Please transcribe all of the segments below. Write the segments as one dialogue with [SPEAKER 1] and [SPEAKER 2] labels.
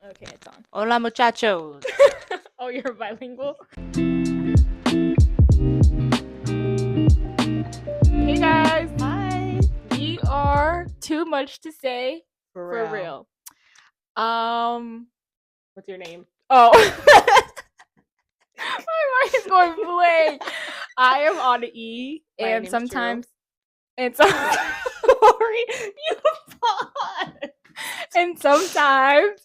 [SPEAKER 1] Okay, it's on.
[SPEAKER 2] Hola, muchachos.
[SPEAKER 1] Oh, you're bilingual? Hey, guys.
[SPEAKER 2] Hi.
[SPEAKER 1] We are Too Much to Say
[SPEAKER 2] For
[SPEAKER 1] for
[SPEAKER 2] real.
[SPEAKER 1] real. What's your name? Oh. My mind is going blank. I am on E,
[SPEAKER 2] My
[SPEAKER 1] and
[SPEAKER 2] name's
[SPEAKER 1] sometimes... And so...
[SPEAKER 2] Sorry, you fought.
[SPEAKER 1] And sometimes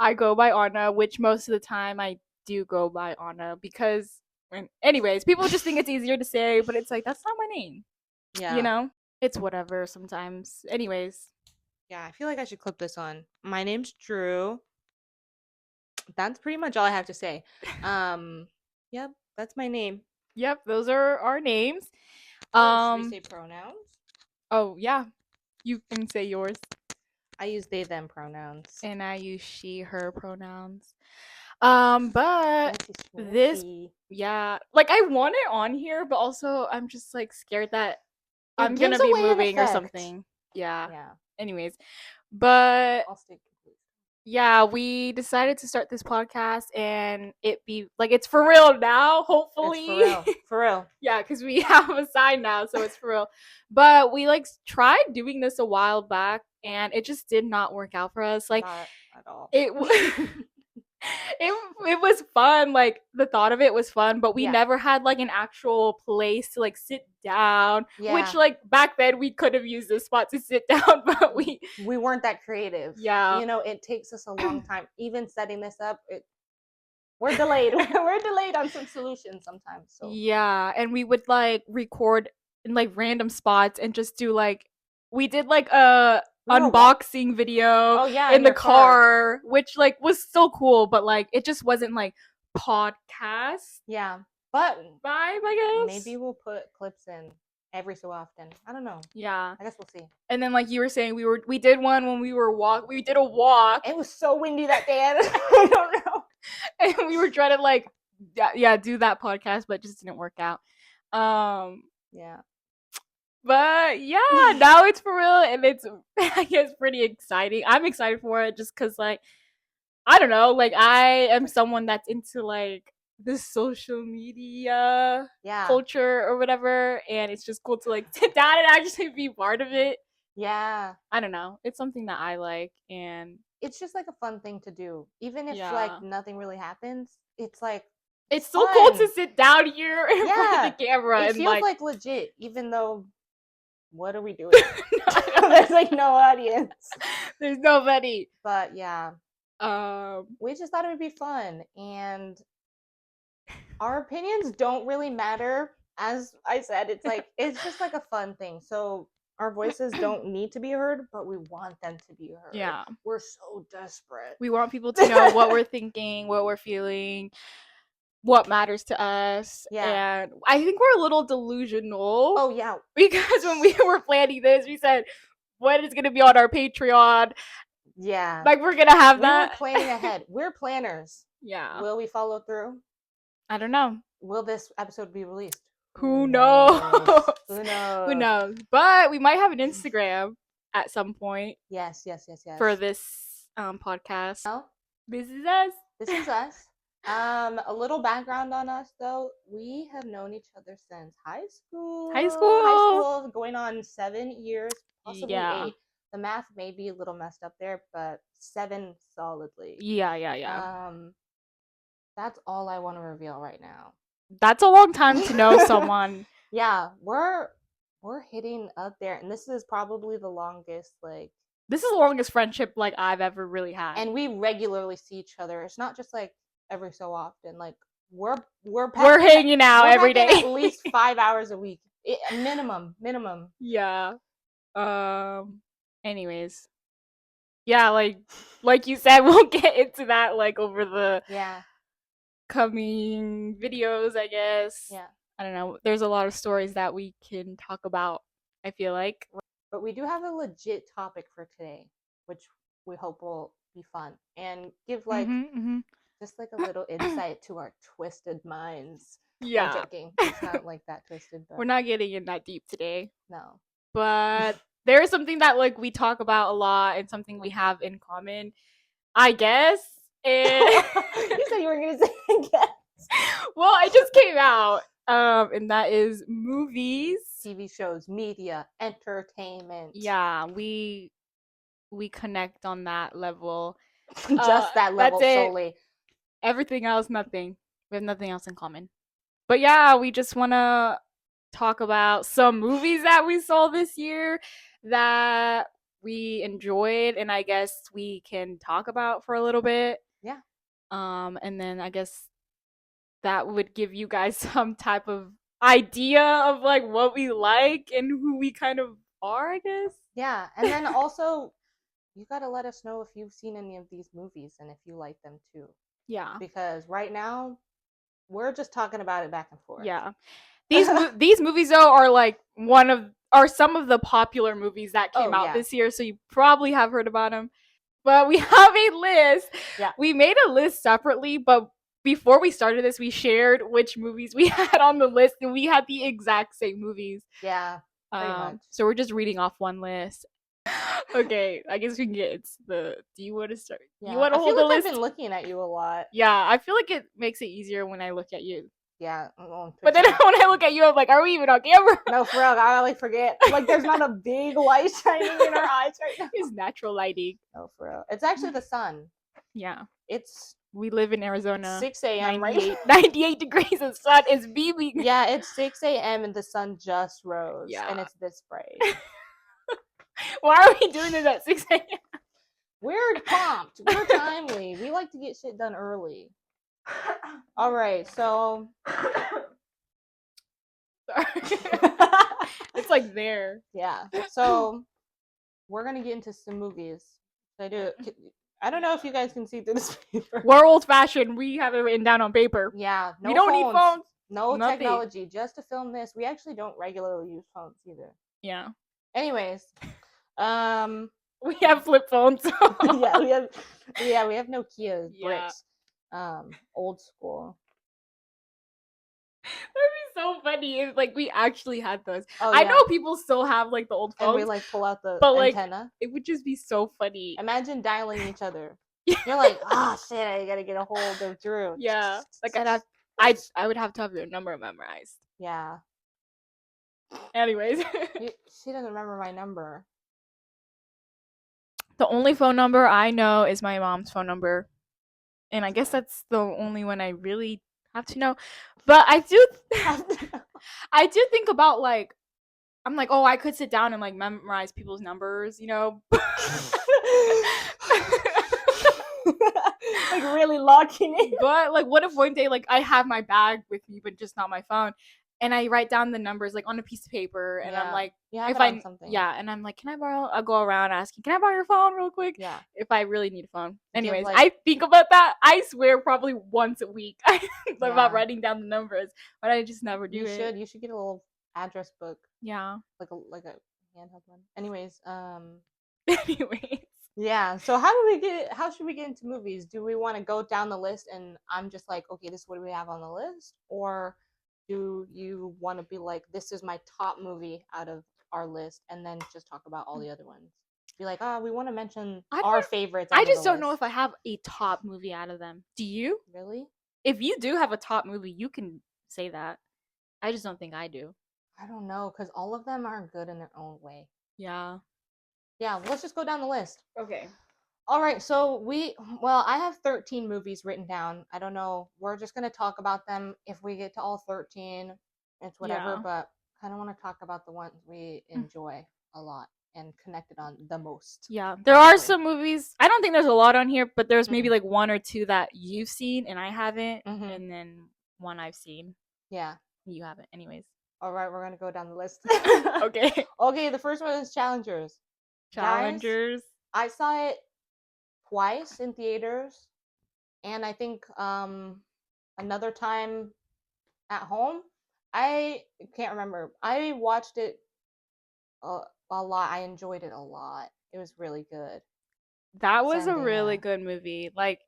[SPEAKER 1] I go by Anna, which most of the time I do go by Anna because, anyways, people just think it's easier to say, but it's like, that's not my name.
[SPEAKER 2] Yeah.
[SPEAKER 1] You know? It's whatever sometimes. Anyways.
[SPEAKER 2] Yeah, I feel like I should clip this on. My name's Drew. That's pretty much all I have to say. Yep, that's my name.
[SPEAKER 1] Yep, those are our names.
[SPEAKER 2] Should we say pronouns?
[SPEAKER 1] Oh, yeah. You can say yours.
[SPEAKER 2] I use they, them pronouns.
[SPEAKER 1] And I use she, her pronouns. But this, yeah, like I want it on here, but also I'm just like scared that I'm gonna be moving or something. Yeah. Anyways, but
[SPEAKER 2] I'll stay complete.
[SPEAKER 1] yeah, we decided to start this podcast and it be like it's for real now, hopefully.
[SPEAKER 2] It's for real. For real.
[SPEAKER 1] Yeah, because we have a sign now, so it's for real. But we like tried doing this a while back and it just did not work out for us. Like
[SPEAKER 2] Not at all.
[SPEAKER 1] it was fun, like the thought of it was fun, but we never had like an actual place to like sit down, which like back then we could have used this spot to sit down, but we
[SPEAKER 2] weren't that creative.
[SPEAKER 1] Yeah,
[SPEAKER 2] you know, it takes us a long time even setting this up. We're delayed. We're delayed on some solutions sometimes. So
[SPEAKER 1] yeah, and we would like record in like random spots and just do like we did like a unboxing video in the car, which like was so cool, but like it just wasn't like podcast.
[SPEAKER 2] Yeah, but
[SPEAKER 1] vibe, I guess.
[SPEAKER 2] Maybe we'll put clips in every so often. I don't know.
[SPEAKER 1] Yeah,
[SPEAKER 2] I guess we'll see.
[SPEAKER 1] And then like you were saying, we did one when we did a walk.
[SPEAKER 2] It was so windy that day. I don't know.
[SPEAKER 1] And we were trying to like do that podcast, but it just didn't work out.
[SPEAKER 2] Yeah.
[SPEAKER 1] But yeah, now it's for real, and it's I guess pretty exciting. I'm excited for it just because like I don't know, like I am someone that's into like the social media culture or whatever, and it's just cool to like sit down and actually be part of it.
[SPEAKER 2] Yeah.
[SPEAKER 1] I don't know. It's something that I like, and
[SPEAKER 2] it's just like a fun thing to do. Even if like nothing really happens, it's like
[SPEAKER 1] it's so cool to sit down here in front of the camera.
[SPEAKER 2] It
[SPEAKER 1] and
[SPEAKER 2] feels like legit, even though what are we doing? There's like no audience.
[SPEAKER 1] There's nobody.
[SPEAKER 2] But yeah. We just thought it would be fun, and our opinions don't really matter. As I said, it's like it's just like a fun thing. So our voices don't need to be heard, but we want them to be heard.
[SPEAKER 1] Yeah.
[SPEAKER 2] We're so desperate.
[SPEAKER 1] We want people to know what we're thinking, what we're feeling, what matters to us. Yeah. And I think we're a little delusional.
[SPEAKER 2] Oh, yeah.
[SPEAKER 1] Because when we were planning this, we said, what is going to be on our Patreon?
[SPEAKER 2] Yeah.
[SPEAKER 1] Like, we're going to have that.
[SPEAKER 2] We're planning ahead. We're planners.
[SPEAKER 1] Yeah.
[SPEAKER 2] Will we follow through?
[SPEAKER 1] I don't know.
[SPEAKER 2] Will this episode be released?
[SPEAKER 1] Who knows?
[SPEAKER 2] Who knows?
[SPEAKER 1] Who knows? But we might have an Instagram at some point.
[SPEAKER 2] Yes.
[SPEAKER 1] For this podcast.
[SPEAKER 2] Oh,
[SPEAKER 1] this is us.
[SPEAKER 2] This is us. A little background on us, though. We have known each other since high school, going on 7 years, possibly 8. The math may be a little messed up there, but 7 solidly.
[SPEAKER 1] Yeah.
[SPEAKER 2] That's all I want to reveal right now.
[SPEAKER 1] That's a long time to know someone.
[SPEAKER 2] Yeah, we're hitting up there, and this is probably the longest, like...
[SPEAKER 1] This is the longest friendship, like, I've ever really had.
[SPEAKER 2] And we regularly see each other. It's not just, like, every so often. Like, we're
[SPEAKER 1] hanging out every day.
[SPEAKER 2] At least 5 hours a week. Minimum.
[SPEAKER 1] Yeah. Anyways. Yeah, like you said, we'll get into that, like, over the... coming videos, I guess.
[SPEAKER 2] Yeah.
[SPEAKER 1] I don't know. There's a lot of stories that we can talk about, I feel like.
[SPEAKER 2] But we do have a legit topic for today, which we hope will be fun and give like just like a little insight to our twisted minds.
[SPEAKER 1] Yeah.
[SPEAKER 2] I'm joking. It's not like that twisted. But...
[SPEAKER 1] We're not getting in that deep today.
[SPEAKER 2] No.
[SPEAKER 1] But there is something that like we talk about a lot and something we have in common, I guess. And
[SPEAKER 2] You said you were gonna say again.
[SPEAKER 1] well, it just came out. And that is movies.
[SPEAKER 2] TV shows, media, entertainment.
[SPEAKER 1] Yeah, we connect on that level.
[SPEAKER 2] Just that level
[SPEAKER 1] That's it.
[SPEAKER 2] solely.
[SPEAKER 1] Everything else, nothing. We have nothing else in common. But yeah, we just want to talk about some movies that we saw this year that we enjoyed, and I guess we can talk about for a little bit.
[SPEAKER 2] Yeah.
[SPEAKER 1] And then I guess that would give you guys some type of idea of like what we like and who we kind of are, I guess.
[SPEAKER 2] Yeah, and then also you got to let us know if you've seen any of these movies and if you like them too.
[SPEAKER 1] Yeah.
[SPEAKER 2] Because right now we're just talking about it back and forth.
[SPEAKER 1] Yeah. These movies though are like are some of the popular movies that came out this year, so you probably have heard about them. But we have a list.
[SPEAKER 2] Yeah.
[SPEAKER 1] We made a list separately, but before we started this, we shared which movies we had on the list, and we had the exact same movies.
[SPEAKER 2] Yeah. Pretty much.
[SPEAKER 1] So we're just reading off one list. Okay, I guess we can get into the. Do you want to start?
[SPEAKER 2] Yeah.
[SPEAKER 1] You want to
[SPEAKER 2] I feel
[SPEAKER 1] hold the
[SPEAKER 2] like
[SPEAKER 1] list?
[SPEAKER 2] I've been looking at you a lot.
[SPEAKER 1] Yeah, I feel like it makes it easier when I look at you.
[SPEAKER 2] Yeah.
[SPEAKER 1] But then when I look at you, I'm like, are we even on camera?
[SPEAKER 2] No, for real, I like forget. Like, there's not a big light shining in our eyes right now.
[SPEAKER 1] It's natural lighting.
[SPEAKER 2] No, for real. It's actually the sun.
[SPEAKER 1] Yeah.
[SPEAKER 2] It's
[SPEAKER 1] We live in Arizona.
[SPEAKER 2] 6 a.m.
[SPEAKER 1] 98, 98 degrees. The sun is beaming.
[SPEAKER 2] Yeah, it's 6 a.m. and the sun just rose.
[SPEAKER 1] Yeah.
[SPEAKER 2] And it's this bright.
[SPEAKER 1] Why are we doing this at 6 a.m.?
[SPEAKER 2] We're pumped. We're timely. We like to get shit done early. All right, so.
[SPEAKER 1] Sorry. It's like there.
[SPEAKER 2] Yeah. So we're gonna get into some movies. I don't know if you guys can see through this paper.
[SPEAKER 1] We're old fashioned. We have it written down on paper.
[SPEAKER 2] Yeah. No
[SPEAKER 1] we don't
[SPEAKER 2] phones.
[SPEAKER 1] need phones.
[SPEAKER 2] No
[SPEAKER 1] Nothing.
[SPEAKER 2] technology. Just to film this. We actually don't regularly use phones either.
[SPEAKER 1] Yeah.
[SPEAKER 2] Anyways,
[SPEAKER 1] we have flip phones.
[SPEAKER 2] yeah, we have Nokia bricks. Old school.
[SPEAKER 1] That'd be so funny if like we actually had those.
[SPEAKER 2] Oh,
[SPEAKER 1] I know people still have like the old phones.
[SPEAKER 2] And we like pull out the antenna.
[SPEAKER 1] Like, it would just be so funny.
[SPEAKER 2] Imagine dialing each other. You're like, oh shit, I gotta get a hold of Drew.
[SPEAKER 1] Yeah. Like I would have to have your number memorized.
[SPEAKER 2] Yeah.
[SPEAKER 1] Anyways.
[SPEAKER 2] She doesn't remember my number.
[SPEAKER 1] The only phone number I know is my mom's phone number. And I guess that's the only one I really have to know. But I do think about like I'm like, oh, I could sit down and like memorize people's numbers, you know.
[SPEAKER 2] Like really locking it.
[SPEAKER 1] But like what if one day like I have my bag with me but just not my phone, and I write down the numbers like on a piece of paper, and I'm like, and I'm like, can I borrow? I'll go around asking, can I borrow your phone real quick?
[SPEAKER 2] Yeah.
[SPEAKER 1] If I really need a phone. Anyways,
[SPEAKER 2] like,
[SPEAKER 1] I think about that. I swear probably once a week about writing down the numbers, but I just never do it.
[SPEAKER 2] You should get a little address book.
[SPEAKER 1] Yeah.
[SPEAKER 2] Like a handheld one. Anyways.
[SPEAKER 1] Yeah.
[SPEAKER 2] So how should we get into movies? Do we want to go down the list and I'm just like, okay, this is what we have on the list? Or do you want to be like, this is my top movie out of our list, and then just talk about all the other ones? Be like, we want to mention our favorites.
[SPEAKER 1] I just don't know if I have a top movie out of them. Do you?
[SPEAKER 2] Really?
[SPEAKER 1] If you do have a top movie, you can say that. I just don't think I do.
[SPEAKER 2] I don't know, because all of them are good in their own way.
[SPEAKER 1] Yeah.
[SPEAKER 2] Yeah, well, let's just go down the list.
[SPEAKER 1] Okay.
[SPEAKER 2] All right, so I have 13 movies written down. I don't know. We're just going to talk about them. If we get to all 13, it's whatever, but kind of want to talk about the ones we enjoy a lot and connected on the most.
[SPEAKER 1] Yeah, there are some movies. I don't think there's a lot on here, but there's maybe like one or two that you've seen and I haven't, and then one I've seen.
[SPEAKER 2] Yeah.
[SPEAKER 1] You haven't. Anyways.
[SPEAKER 2] All right, we're going to go down the list.
[SPEAKER 1] Okay.
[SPEAKER 2] Okay, the first one is Challengers.
[SPEAKER 1] Guys,
[SPEAKER 2] I saw it twice in theaters, and I think another time at home. I can't remember. I watched it a lot. I enjoyed it a lot. It was really good.
[SPEAKER 1] That was a really good movie. Like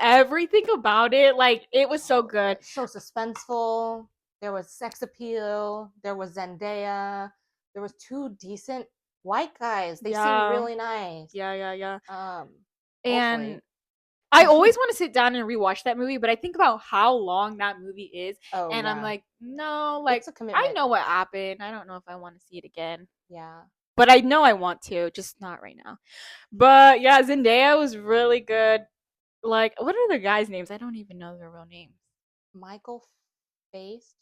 [SPEAKER 1] everything about it, like it was so good.
[SPEAKER 2] So suspenseful. There was sex appeal. There was Zendaya. There was two decent white guys. They seem really nice.
[SPEAKER 1] Yeah.
[SPEAKER 2] And
[SPEAKER 1] hopefully. I always want to sit down and rewatch that movie, but I think about how long that movie is,
[SPEAKER 2] Oh
[SPEAKER 1] and I'm
[SPEAKER 2] yeah,
[SPEAKER 1] like, no, like
[SPEAKER 2] it's a
[SPEAKER 1] I
[SPEAKER 2] commitment.
[SPEAKER 1] know what happened. I don't know if I want to see it again,
[SPEAKER 2] Yeah,
[SPEAKER 1] but I know I want to, just not right now. But yeah, Zendaya was really good. Like, what are the guys' names? I don't even know their real names.
[SPEAKER 2] Michael Faced,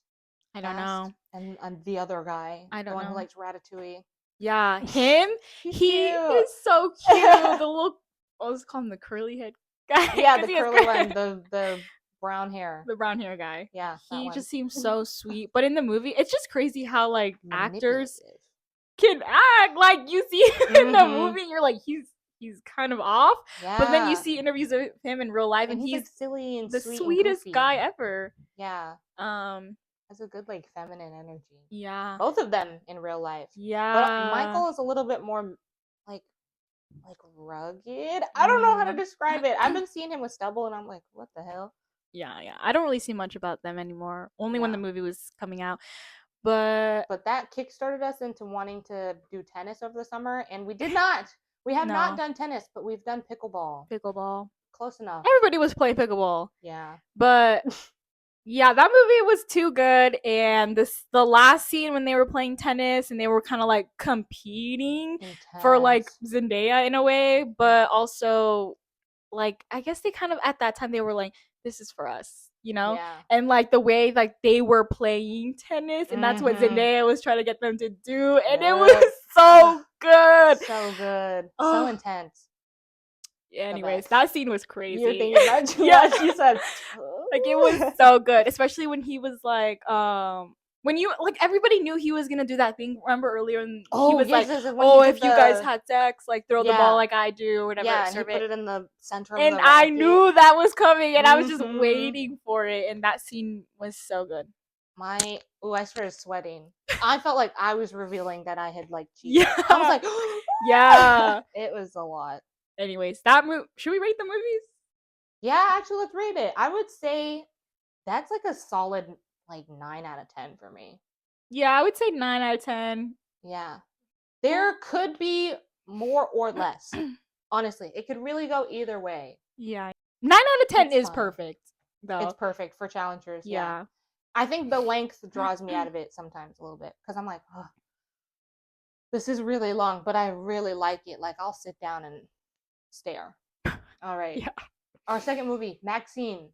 [SPEAKER 1] I don't
[SPEAKER 2] Fast,
[SPEAKER 1] know.
[SPEAKER 2] and the other guy,
[SPEAKER 1] I
[SPEAKER 2] the
[SPEAKER 1] don't
[SPEAKER 2] one who
[SPEAKER 1] know.
[SPEAKER 2] likes Ratatouille.
[SPEAKER 1] Yeah, him.
[SPEAKER 2] He's
[SPEAKER 1] He
[SPEAKER 2] cute.
[SPEAKER 1] is so cute. The little, let's call him the curly head guy
[SPEAKER 2] Yeah,
[SPEAKER 1] because
[SPEAKER 2] the
[SPEAKER 1] he has
[SPEAKER 2] curly one, the brown hair.
[SPEAKER 1] the brown hair guy.
[SPEAKER 2] Yeah, that
[SPEAKER 1] He
[SPEAKER 2] one.
[SPEAKER 1] just seems so sweet. But in the movie, it's just crazy how like actors
[SPEAKER 2] Manipulative.
[SPEAKER 1] can act. Like you see him in the
[SPEAKER 2] Mm-hmm.
[SPEAKER 1] movie, you're like he's kind of off. But then you
[SPEAKER 2] Yeah,
[SPEAKER 1] see interviews of him in real life,
[SPEAKER 2] and
[SPEAKER 1] and
[SPEAKER 2] he's like
[SPEAKER 1] he's
[SPEAKER 2] silly and
[SPEAKER 1] the
[SPEAKER 2] sweet and
[SPEAKER 1] sweetest
[SPEAKER 2] goofy.
[SPEAKER 1] guy ever.
[SPEAKER 2] Yeah,
[SPEAKER 1] Um,
[SPEAKER 2] has a good like feminine energy.
[SPEAKER 1] yeah,
[SPEAKER 2] Both of them in real life, but
[SPEAKER 1] yeah.
[SPEAKER 2] Michael is a little bit more like rugged. I don't know how to
[SPEAKER 1] Mm.
[SPEAKER 2] describe it. I've been seeing him with stubble, and I'm like, what the hell?
[SPEAKER 1] Yeah, yeah. I don't really see much about them anymore. Only when the
[SPEAKER 2] Yeah.
[SPEAKER 1] movie was coming out. But
[SPEAKER 2] But that kickstarted us into wanting to do tennis over the summer, and we did not. We have not
[SPEAKER 1] no,
[SPEAKER 2] done tennis, but we've done pickleball.
[SPEAKER 1] pickleball.
[SPEAKER 2] Close enough.
[SPEAKER 1] Everybody was playing pickleball.
[SPEAKER 2] Yeah.
[SPEAKER 1] But yeah, that movie was too good. And the last scene when they were playing tennis and they were kind of like competing for like
[SPEAKER 2] Intense.
[SPEAKER 1] Zendaya in a way,
[SPEAKER 2] Yeah.
[SPEAKER 1] but also like I guess they kind of at that time they were like, this is for us, you know?
[SPEAKER 2] Yeah.
[SPEAKER 1] And like the way like they were playing tennis, and that's what
[SPEAKER 2] Mm-hmm.
[SPEAKER 1] Zendaya was trying to get them to do, and it
[SPEAKER 2] Yep.
[SPEAKER 1] was so good.
[SPEAKER 2] So good. So
[SPEAKER 1] Oh,
[SPEAKER 2] intense. The
[SPEAKER 1] anyways,
[SPEAKER 2] best.
[SPEAKER 1] that scene was
[SPEAKER 2] You're
[SPEAKER 1] crazy.
[SPEAKER 2] thinking that too
[SPEAKER 1] Yeah.
[SPEAKER 2] much. You said,
[SPEAKER 1] Like it was so good, especially when he was like, when you like everybody knew he was gonna do that thing. Remember earlier, and he
[SPEAKER 2] oh
[SPEAKER 1] was
[SPEAKER 2] yes,
[SPEAKER 1] like,
[SPEAKER 2] this is when he
[SPEAKER 1] "Oh,
[SPEAKER 2] did
[SPEAKER 1] if you guys
[SPEAKER 2] the
[SPEAKER 1] had sex, like throw the ball
[SPEAKER 2] yeah
[SPEAKER 1] like I do, or whatever,
[SPEAKER 2] yeah, and he
[SPEAKER 1] serve
[SPEAKER 2] put
[SPEAKER 1] it."
[SPEAKER 2] it in the center of
[SPEAKER 1] And
[SPEAKER 2] the
[SPEAKER 1] I
[SPEAKER 2] racket.
[SPEAKER 1] knew that was coming, and I was just
[SPEAKER 2] Mm-hmm.
[SPEAKER 1] waiting for it. And that scene was so good.
[SPEAKER 2] I started sweating. I felt like I was revealing that I had like cheated. I was
[SPEAKER 1] Yeah,
[SPEAKER 2] like,
[SPEAKER 1] yeah.
[SPEAKER 2] it was a lot.
[SPEAKER 1] Anyways, that movie. Should we rate the movies?
[SPEAKER 2] Yeah, actually, let's rate it. I would say that's like a solid like 9 out of 10 for me.
[SPEAKER 1] Yeah, I would say 9 out of 10.
[SPEAKER 2] Yeah, there could be more or less. Honestly, it could really go either way.
[SPEAKER 1] Yeah, 9 out of 10
[SPEAKER 2] It's
[SPEAKER 1] is
[SPEAKER 2] fine.
[SPEAKER 1] perfect,
[SPEAKER 2] It's
[SPEAKER 1] though.
[SPEAKER 2] perfect for challengers. Yeah,
[SPEAKER 1] Yeah.
[SPEAKER 2] I think the length draws me out of it sometimes a little bit because I'm like, oh, this is really long, but I really like it. Like I'll sit down and stare. All right.
[SPEAKER 1] Yeah.
[SPEAKER 2] Our second movie, Maxine.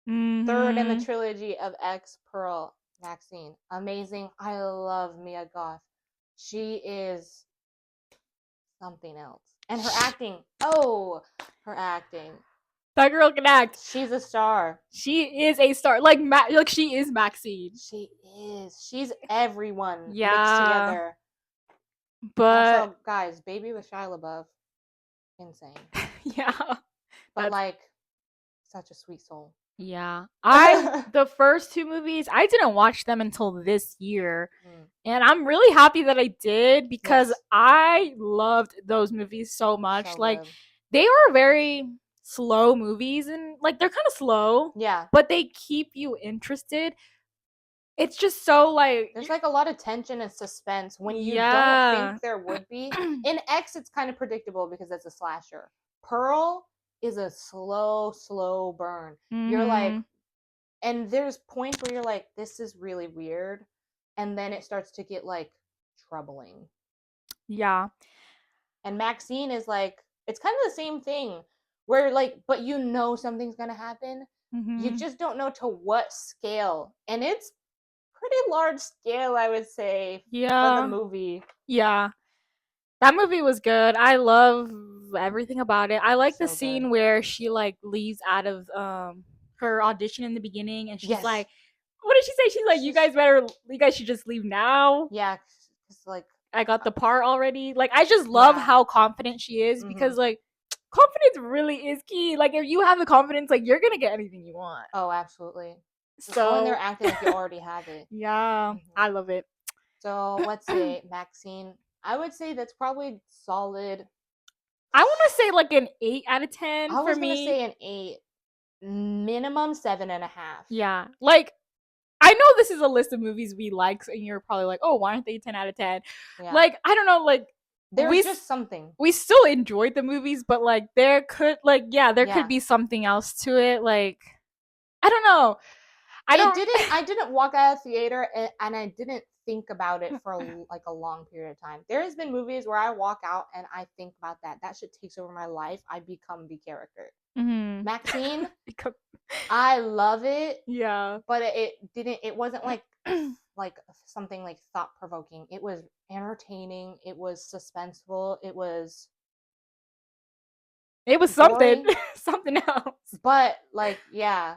[SPEAKER 2] Third in the
[SPEAKER 1] Mm-hmm.
[SPEAKER 2] trilogy of X Pearl. Maxine. Amazing. I love Mia Goth. She is something else. And her acting. Oh, her acting.
[SPEAKER 1] That girl can act.
[SPEAKER 2] She's a star.
[SPEAKER 1] She is a star. Like like she is Maxine.
[SPEAKER 2] She is. She's everyone mixed
[SPEAKER 1] Yeah.
[SPEAKER 2] together.
[SPEAKER 1] But
[SPEAKER 2] Also, guys, Baby with Shia LaBeouf. Insane.
[SPEAKER 1] yeah.
[SPEAKER 2] But
[SPEAKER 1] That's
[SPEAKER 2] like, such a sweet soul.
[SPEAKER 1] yeah. I the first two movies, I didn't watch them until this year. And I'm really happy that I did because
[SPEAKER 2] Yes.
[SPEAKER 1] I loved those movies so much.
[SPEAKER 2] So
[SPEAKER 1] Like
[SPEAKER 2] good.
[SPEAKER 1] they are very slow movies, and like they're kind of slow,
[SPEAKER 2] Yeah.
[SPEAKER 1] but they keep you interested. It's just so like
[SPEAKER 2] There's like a lot of tension and suspense when you don't
[SPEAKER 1] yeah.
[SPEAKER 2] think there would be. In X, it's kind of predictable because it's a slasher. Pearl is a slow burn. You're like,
[SPEAKER 1] Mhm.
[SPEAKER 2] and there's points where you're like, this is really weird. And then it starts to get like troubling.
[SPEAKER 1] Yeah.
[SPEAKER 2] And Maxine is like, it's kind of the same thing where like, but you know something's going to happen. You
[SPEAKER 1] Mhm.
[SPEAKER 2] just don't know to what scale. And it's pretty large scale, I would say, for the
[SPEAKER 1] Yeah.
[SPEAKER 2] movie.
[SPEAKER 1] Yeah. That movie was good. I love everything about it. I like the
[SPEAKER 2] So good.
[SPEAKER 1] scene where she like leaves out of her audition in the beginning, and she's
[SPEAKER 2] Yes.
[SPEAKER 1] like, what did she say? She's like, you guys should just leave now.
[SPEAKER 2] Yeah, it's like
[SPEAKER 1] I got the part already. Like I just love
[SPEAKER 2] yeah.
[SPEAKER 1] how confident she is, because
[SPEAKER 2] Mhm.
[SPEAKER 1] like confidence really is key. Like if you have the confidence, like you're gonna get anything you want.
[SPEAKER 2] Oh, absolutely. Just go in there
[SPEAKER 1] So
[SPEAKER 2] acting like you already have it.
[SPEAKER 1] yeah, I
[SPEAKER 2] Mhm.
[SPEAKER 1] love it.
[SPEAKER 2] So let's say Maxine. I would say that's probably solid.
[SPEAKER 1] I want to say like an 8 out of 10
[SPEAKER 2] I
[SPEAKER 1] for
[SPEAKER 2] was gonna
[SPEAKER 1] me.
[SPEAKER 2] say an 8, minimum 7.5.
[SPEAKER 1] Yeah, like I know this is a list of movies we like, and you're probably like, oh, why aren't they 10 out of 10?
[SPEAKER 2] Yeah.
[SPEAKER 1] Like I don't know, like
[SPEAKER 2] There's just something.
[SPEAKER 1] We still enjoyed the movies, but like there could be something else to it. Like I don't know.
[SPEAKER 2] I didn't walk out of the theater and I didn't think about it for like a long period of time. There has been movies where I walk out and I think about that. That shit takes over my life. I become the character.
[SPEAKER 1] Mm-hmm.
[SPEAKER 2] Maxine, I love it.
[SPEAKER 1] Yeah.
[SPEAKER 2] But it wasn't like like something like thought provoking. It was entertaining. It was suspenseful. It was
[SPEAKER 1] something something else.
[SPEAKER 2] But like, yeah.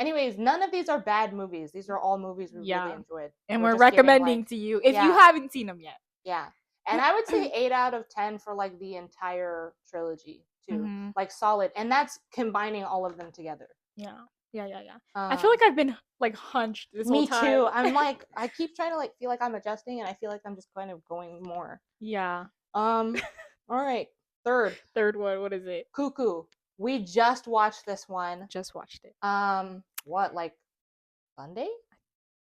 [SPEAKER 2] Anyways, none of these are bad movies. These are all movies we really enjoyed.
[SPEAKER 1] And we're recommending to you if you haven't seen them yet.
[SPEAKER 2] Yeah. And I would say 8 out of 10 for like the entire trilogy too. Mm-hmm. Like solid. And that's combining all of them together.
[SPEAKER 1] Yeah. I feel like I've been like hunched this whole time.
[SPEAKER 2] Me too. I'm like, I keep trying to like feel like I'm adjusting and I feel like I'm just kind of going more.
[SPEAKER 1] Yeah.
[SPEAKER 2] All right. Third
[SPEAKER 1] one. What is it?
[SPEAKER 2] Cuckoo. We just watched this one.
[SPEAKER 1] Just watched it.
[SPEAKER 2] What, like Sunday?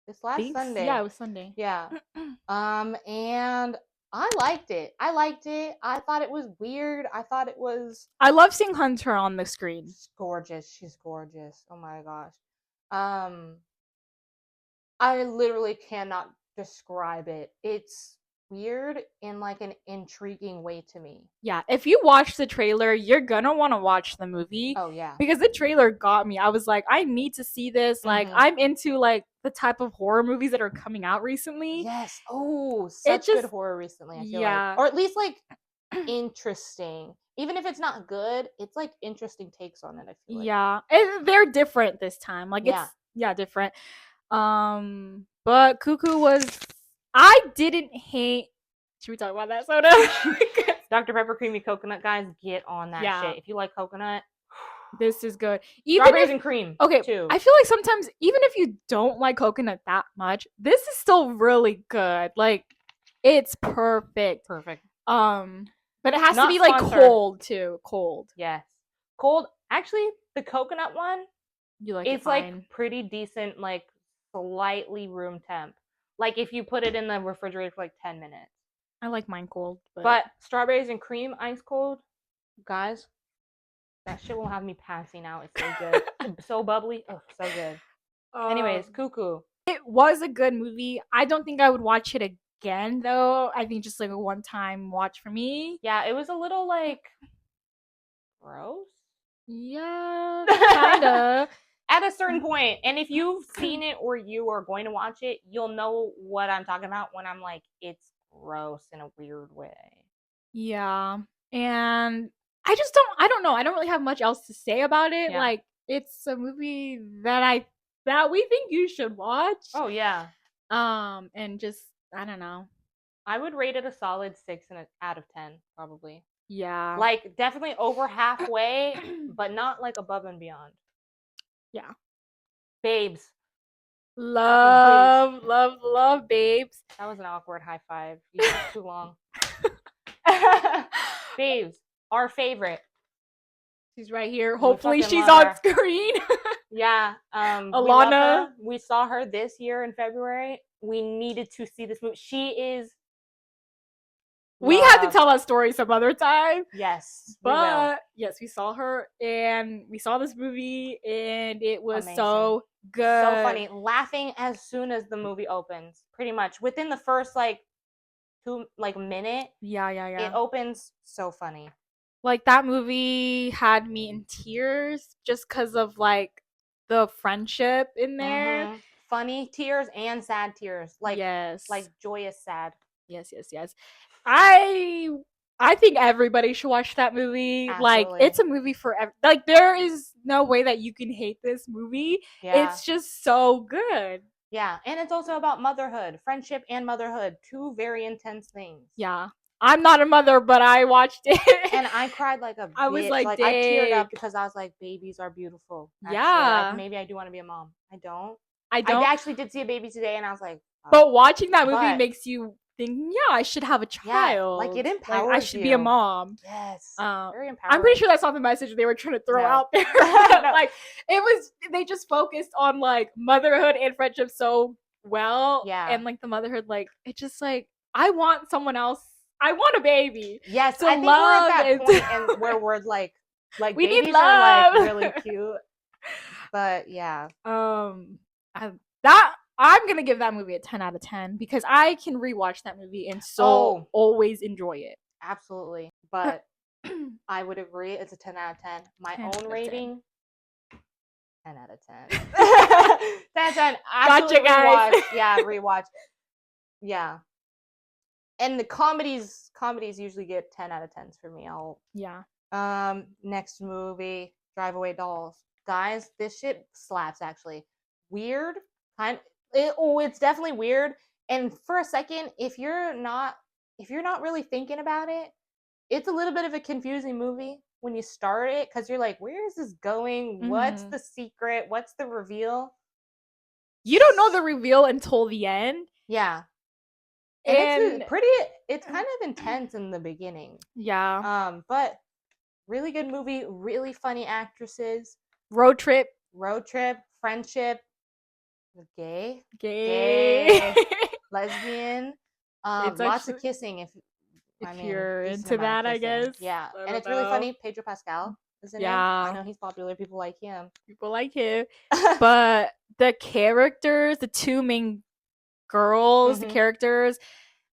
[SPEAKER 2] This last Sunday.
[SPEAKER 1] Yeah, it was Sunday.
[SPEAKER 2] Yeah. And I liked it. I thought it was weird. I
[SPEAKER 1] love seeing Hunter on the screen.
[SPEAKER 2] She's gorgeous. Oh my gosh. I literally cannot describe it. It's weird in like an intriguing way to me.
[SPEAKER 1] Yeah, if you watch the trailer, you're gonna want to watch the movie.
[SPEAKER 2] Oh yeah,
[SPEAKER 1] because the trailer got me. I was like, I need to see this. Like, I'm into like the type of horror movies that are coming out recently.
[SPEAKER 2] Yes. Oh, such good horror recently. I feel like, or at least like interesting. Even if it's not good, it's like interesting takes on it. I feel like.
[SPEAKER 1] Yeah, and they're different this time. Like it's different. But Cuckoo was. I didn't hate. Should we talk about that soda?
[SPEAKER 2] Dr. Pepper Creamy Coconut, guys, get on that shit. If you like coconut,
[SPEAKER 1] this is good.
[SPEAKER 2] Strawberries and cream.
[SPEAKER 1] Okay,
[SPEAKER 2] too.
[SPEAKER 1] I feel like sometimes even if you don't like coconut that much, this is still really good. Like, it's perfect.
[SPEAKER 2] Perfect.
[SPEAKER 1] But it has to be like cold too. Cold.
[SPEAKER 2] Yes. Cold. Actually, the coconut one,
[SPEAKER 1] you like
[SPEAKER 2] it's like pretty decent, like slightly room temp. Like if you put it in the refrigerator for like 10 minutes.
[SPEAKER 1] I like mine cold.
[SPEAKER 2] But strawberries and cream ice cold, guys, that shit will have me passing out. It's so good. So bubbly. Oh, so good. Anyways, Cuckoo.
[SPEAKER 1] It was a good movie. I don't think I would watch it again though. I think just like a one-time watch for me.
[SPEAKER 2] Yeah, it was a little like gross.
[SPEAKER 1] Yeah, kinda.
[SPEAKER 2] At a certain point, and if you've seen it or you are going to watch it, you'll know what I'm talking about when I'm like, it's gross in a weird way.
[SPEAKER 1] Yeah, and I don't know. I don't really have much else to say about it. Yeah. Like, it's a movie that we think you should watch.
[SPEAKER 2] Oh yeah.
[SPEAKER 1] And just I don't know.
[SPEAKER 2] I would rate it a solid 6 out of 10, probably.
[SPEAKER 1] Yeah.
[SPEAKER 2] Like definitely over halfway, but not like above and beyond.
[SPEAKER 1] Yeah.
[SPEAKER 2] Babes.
[SPEAKER 1] Love Babes.
[SPEAKER 2] That was an awkward high five. You took too long. Babes, our favorite.
[SPEAKER 1] She's right here. Hopefully she's on screen.
[SPEAKER 2] Yeah.
[SPEAKER 1] Alana.
[SPEAKER 2] We saw her this year in February. We needed to see this movie. She is.
[SPEAKER 1] We had to tell that story some other time.
[SPEAKER 2] Yes.
[SPEAKER 1] But yes, we saw her and we saw this movie and it was so good.
[SPEAKER 2] So funny. Laughing as soon as the movie opens. Pretty much. Within the first like 2 minute.
[SPEAKER 1] Yeah.
[SPEAKER 2] It opens so funny.
[SPEAKER 1] Like that movie had me in tears just because of like the friendship in there. Mm-hmm.
[SPEAKER 2] Funny tears and sad tears. Like
[SPEAKER 1] yes.
[SPEAKER 2] Like joyous sad.
[SPEAKER 1] Yes. I think everybody should watch that movie. Absolutely. Like, it's a movie for like there is no way that you can hate this movie. Yeah. It's just so good.
[SPEAKER 2] Yeah, and it's also about motherhood, friendship and motherhood, 2 very intense things.
[SPEAKER 1] Yeah. I'm not a mother, but I watched it.
[SPEAKER 2] And I cried like a bitch.
[SPEAKER 1] I was like
[SPEAKER 2] I teared up because I was like, babies are beautiful. Actually. Yeah. Like, maybe I do want to be a mom. I don't. I actually did see a baby today and I was like, oh.
[SPEAKER 1] But watching that movie makes you think, yeah, I should have a child.
[SPEAKER 2] Yeah, like it empowers you.
[SPEAKER 1] I should be a mom.
[SPEAKER 2] Yes. Very empowering.
[SPEAKER 1] I'm pretty sure that's not the message they were trying to throw out there. No. Like they just focused on like motherhood and friendship so well.
[SPEAKER 2] Yeah.
[SPEAKER 1] And like the motherhood, like it's just like I want someone else I want a baby.
[SPEAKER 2] Yes,
[SPEAKER 1] So
[SPEAKER 2] I think we're at that
[SPEAKER 1] love
[SPEAKER 2] point
[SPEAKER 1] is-
[SPEAKER 2] and where we're like
[SPEAKER 1] We need
[SPEAKER 2] babies are like
[SPEAKER 1] love.
[SPEAKER 2] really cute. But yeah.
[SPEAKER 1] I'm gonna give that movie a 10 out of 10 because I can rewatch that movie and always enjoy it.
[SPEAKER 2] Absolutely. But I would agree it's a 10 out of 10. My
[SPEAKER 1] 10 out
[SPEAKER 2] own
[SPEAKER 1] of
[SPEAKER 2] rating 10 out of 10. 10 out of 10. Absolutely
[SPEAKER 1] Gotcha, guys.
[SPEAKER 2] rewatch. Yeah, rewatch. Yeah. And the comedies usually get 10 out of 10s for me. Next movie, Drive Away Dolls. Guys, this shit slaps actually. Weird, it's definitely weird. And for a second, if you're not really thinking about it, it's a little bit of a confusing movie when you start it because you're like, where is this going? What's the secret? What's the reveal?
[SPEAKER 1] You don't know the reveal until the end.
[SPEAKER 2] Yeah. And it's kind of intense in the beginning.
[SPEAKER 1] Yeah.
[SPEAKER 2] But really good movie, really funny actresses.
[SPEAKER 1] Road trip,
[SPEAKER 2] friendship, gay, lesbian, lots of kissing if
[SPEAKER 1] you're into that, I guess.
[SPEAKER 2] Yeah, and it's really funny. Pedro Pascal is in it. I know he's popular. People like him.
[SPEAKER 1] But the characters, the two main girls, the characters,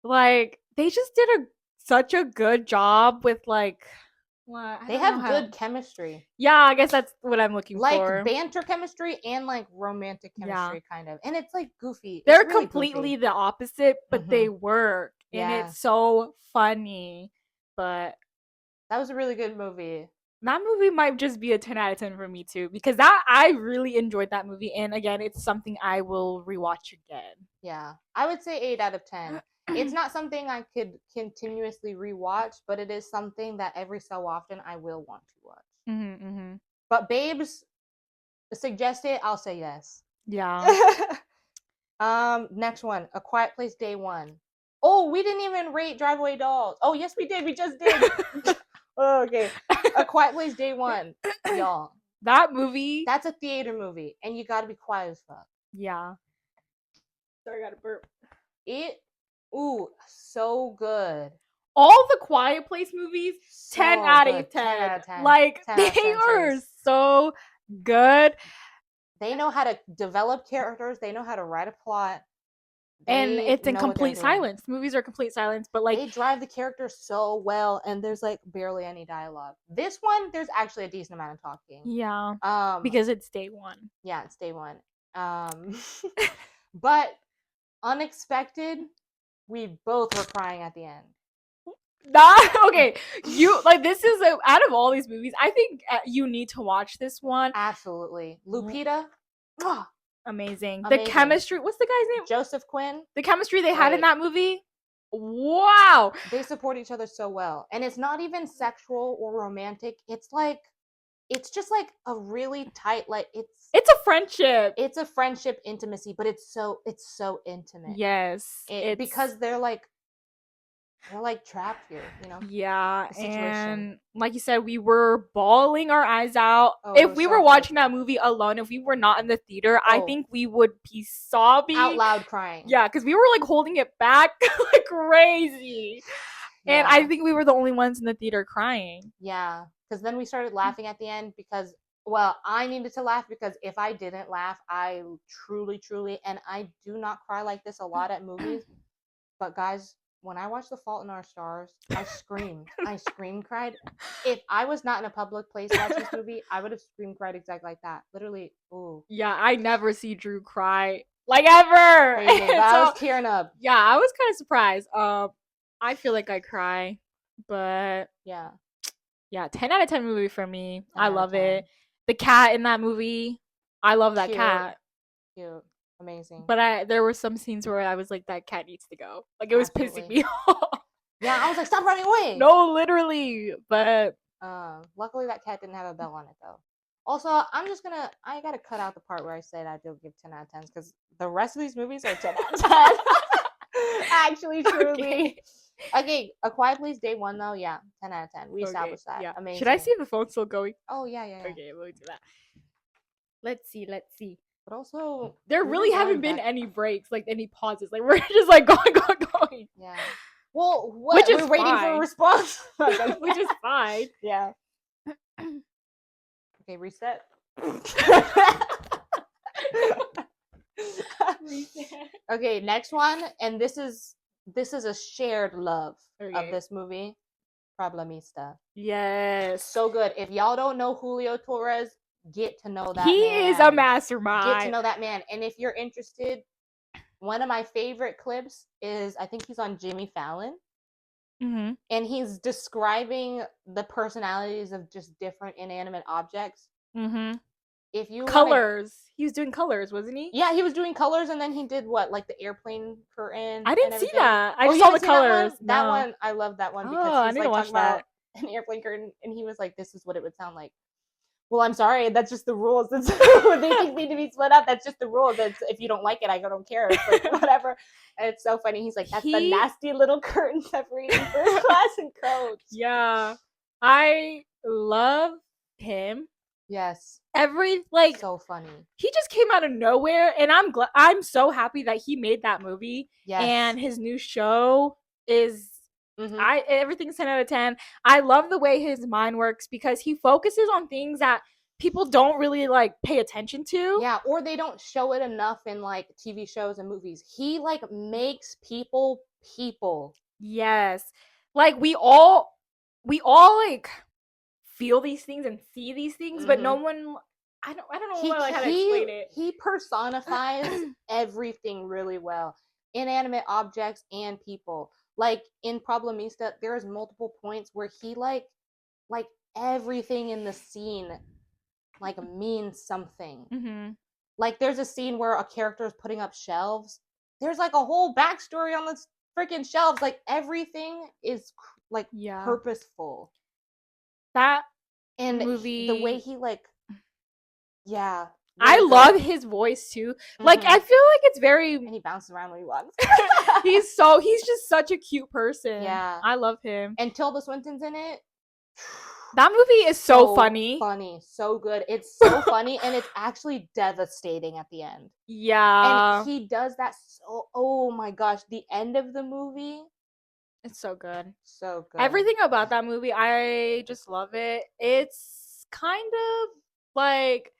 [SPEAKER 1] like they just did such a good job with like.
[SPEAKER 2] They have good chemistry.
[SPEAKER 1] Yeah, I guess that's what I'm looking for.
[SPEAKER 2] Like banter chemistry and like romantic chemistry, kind of. And it's like goofy.
[SPEAKER 1] They're really completely the opposite, but they work. And it's so funny. But
[SPEAKER 2] that was a really good movie.
[SPEAKER 1] That movie might just be a 10 out of 10 for me too. Because I really enjoyed that movie. And again, it's something I will rewatch again.
[SPEAKER 2] Yeah. I would say 8 out of 10. It's not something I could continuously rewatch, but it is something that every so often I will want to watch. But Babes, suggest it, I'll say yes.
[SPEAKER 1] Yeah.
[SPEAKER 2] Next one, A Quiet Place Day 1. Oh, we didn't even rate Drive Away Dolls. Oh, yes, we did. We just did. Oh, okay. A Quiet Place Day 1, y'all.
[SPEAKER 1] That movie.
[SPEAKER 2] That's a theater movie, and you got to be quiet as fuck.
[SPEAKER 1] Yeah. Sorry, I got to burp.
[SPEAKER 2] So good.
[SPEAKER 1] All the Quiet Place movies, 10 out of 10. Like, they are so good.
[SPEAKER 2] They know how to develop characters. They know how to write a plot.
[SPEAKER 1] And it's in complete silence. Movies are complete silence, but like
[SPEAKER 2] they drive the characters so well, and there's like barely any dialogue. This one, there's actually a decent amount of talking.
[SPEAKER 1] Yeah. Because it's day one.
[SPEAKER 2] Yeah, it's day one. But unexpected, we both were crying at the end.
[SPEAKER 1] Okay. You like this is out of all these movies, I think you need to watch this one.
[SPEAKER 2] Absolutely. Lupita.
[SPEAKER 1] Amazing. The chemistry. What's the guy's name?
[SPEAKER 2] Joseph Quinn.
[SPEAKER 1] The chemistry they had in that movie. Wow.
[SPEAKER 2] They support each other so well. And it's not even sexual or romantic. It's just like a really tight, like
[SPEAKER 1] it's a friendship.
[SPEAKER 2] It's a friendship intimacy, but it's so intimate.
[SPEAKER 1] Yes.
[SPEAKER 2] Because they're like trapped here, you know?
[SPEAKER 1] Yeah. And like you said, we were bawling our eyes out. If we were watching that movie alone, if we were not in the theater, I think we would be sobbing.
[SPEAKER 2] Out loud crying.
[SPEAKER 1] Yeah, because we were like holding it back like crazy. Yeah. And I think we were the only ones in the theater crying.
[SPEAKER 2] Yeah. Because then we started laughing at the end because, well, I needed to laugh because if I didn't laugh, I truly, and I do not cry like this a lot at movies. But guys, when I watched The Fault in Our Stars, I screamed. I cried. If I was not in a public place watching this movie, I would have cried exactly like that. Literally, ooh.
[SPEAKER 1] Yeah, I never see Drew cry. Like, ever!
[SPEAKER 2] I was tearing up.
[SPEAKER 1] Yeah, I was kind of surprised. I feel like I cry. But,
[SPEAKER 2] yeah,
[SPEAKER 1] 10 out of 10 movie for me. I love it. The cat in that movie, I love that cat.
[SPEAKER 2] Cute. Amazing.
[SPEAKER 1] But there were some scenes where I was like, that cat needs to go. Like, it was pissing me off.
[SPEAKER 2] Yeah, I was like, stop running away.
[SPEAKER 1] No, literally. But
[SPEAKER 2] luckily that cat didn't have a bell on it though. Also, I gotta cut out the part where I said I do give 10 out of 10s because the rest of these movies are 10 out of 10. Actually, truly. Okay, A Quiet Place Day 1 though, yeah, 10 out of 10. We established that. Yeah. Amazing.
[SPEAKER 1] Should I see if the phone's still going?
[SPEAKER 2] Oh yeah.
[SPEAKER 1] Okay, we'll do that. Let's see.
[SPEAKER 2] But also,
[SPEAKER 1] there really haven't been any breaks, like any pauses. Like we're just like going.
[SPEAKER 2] Yeah. Well, what?
[SPEAKER 1] Which is
[SPEAKER 2] We're waiting for a
[SPEAKER 1] fine.
[SPEAKER 2] response.
[SPEAKER 1] Which is fine.
[SPEAKER 2] Yeah. Okay, reset. Okay, next one, and this is a shared love of this movie, Problemista.
[SPEAKER 1] Yes.
[SPEAKER 2] So good. If y'all don't know Julio Torres, get to know that
[SPEAKER 1] he
[SPEAKER 2] man.
[SPEAKER 1] He is a mastermind.
[SPEAKER 2] Get to know that man. And if you're interested, one of my favorite clips is, I think he's on Jimmy Fallon.
[SPEAKER 1] Mm-hmm.
[SPEAKER 2] And he's describing the personalities of just different inanimate objects.
[SPEAKER 1] Mm-hmm.
[SPEAKER 2] If you
[SPEAKER 1] colors, he was doing colors, wasn't he?
[SPEAKER 2] Yeah, he was doing colors, and then he did what, like the airplane curtain.
[SPEAKER 1] I didn't see that. I just saw the colors.
[SPEAKER 2] That one, I love that one because he's like talking about an airplane curtain, and he was like, "This is what it would sound like." Well, I'm sorry, that's just the rules. That's what they think need to be split up. That's just the rules. That's, if you don't like it, I don't care. It's like whatever. And it's so funny. He's like, that's the nasty little curtain separating first class and coach.
[SPEAKER 1] Yeah, I love him.
[SPEAKER 2] Yes.
[SPEAKER 1] So
[SPEAKER 2] funny.
[SPEAKER 1] He just came out of nowhere, and I'm so happy that he made that movie.
[SPEAKER 2] Yes.
[SPEAKER 1] And his new show is everything's 10 out of 10. I love the way his mind works because he focuses on things that people don't really like pay attention to.
[SPEAKER 2] Yeah, or they don't show it enough in like TV shows and movies. He like makes people.
[SPEAKER 1] Yes. Like we all like feel these things and see these things, but no one I don't know how to explain it.
[SPEAKER 2] He personifies everything really well. Inanimate objects and people. Like in Problemista, there's multiple points where he like everything in the scene like means something.
[SPEAKER 1] Mm-hmm.
[SPEAKER 2] Like there's a scene where a character is putting up shelves. There's like a whole backstory on the freaking shelves. Like everything is like purposeful.
[SPEAKER 1] That
[SPEAKER 2] and
[SPEAKER 1] movie,
[SPEAKER 2] the way he like, yeah.
[SPEAKER 1] Really I love his voice too. Like I feel like it's very.
[SPEAKER 2] And he bounces around when he walks.
[SPEAKER 1] He's just such a cute person.
[SPEAKER 2] Yeah,
[SPEAKER 1] I love him.
[SPEAKER 2] And Tilda Swinton's in it.
[SPEAKER 1] That movie is so funny.
[SPEAKER 2] So good. It's so funny, and it's actually devastating at the end.
[SPEAKER 1] Yeah.
[SPEAKER 2] And he does that so. Oh my gosh, the end of the movie.
[SPEAKER 1] It's so good.
[SPEAKER 2] So good.
[SPEAKER 1] Everything about that movie, I just love it. It's kind of like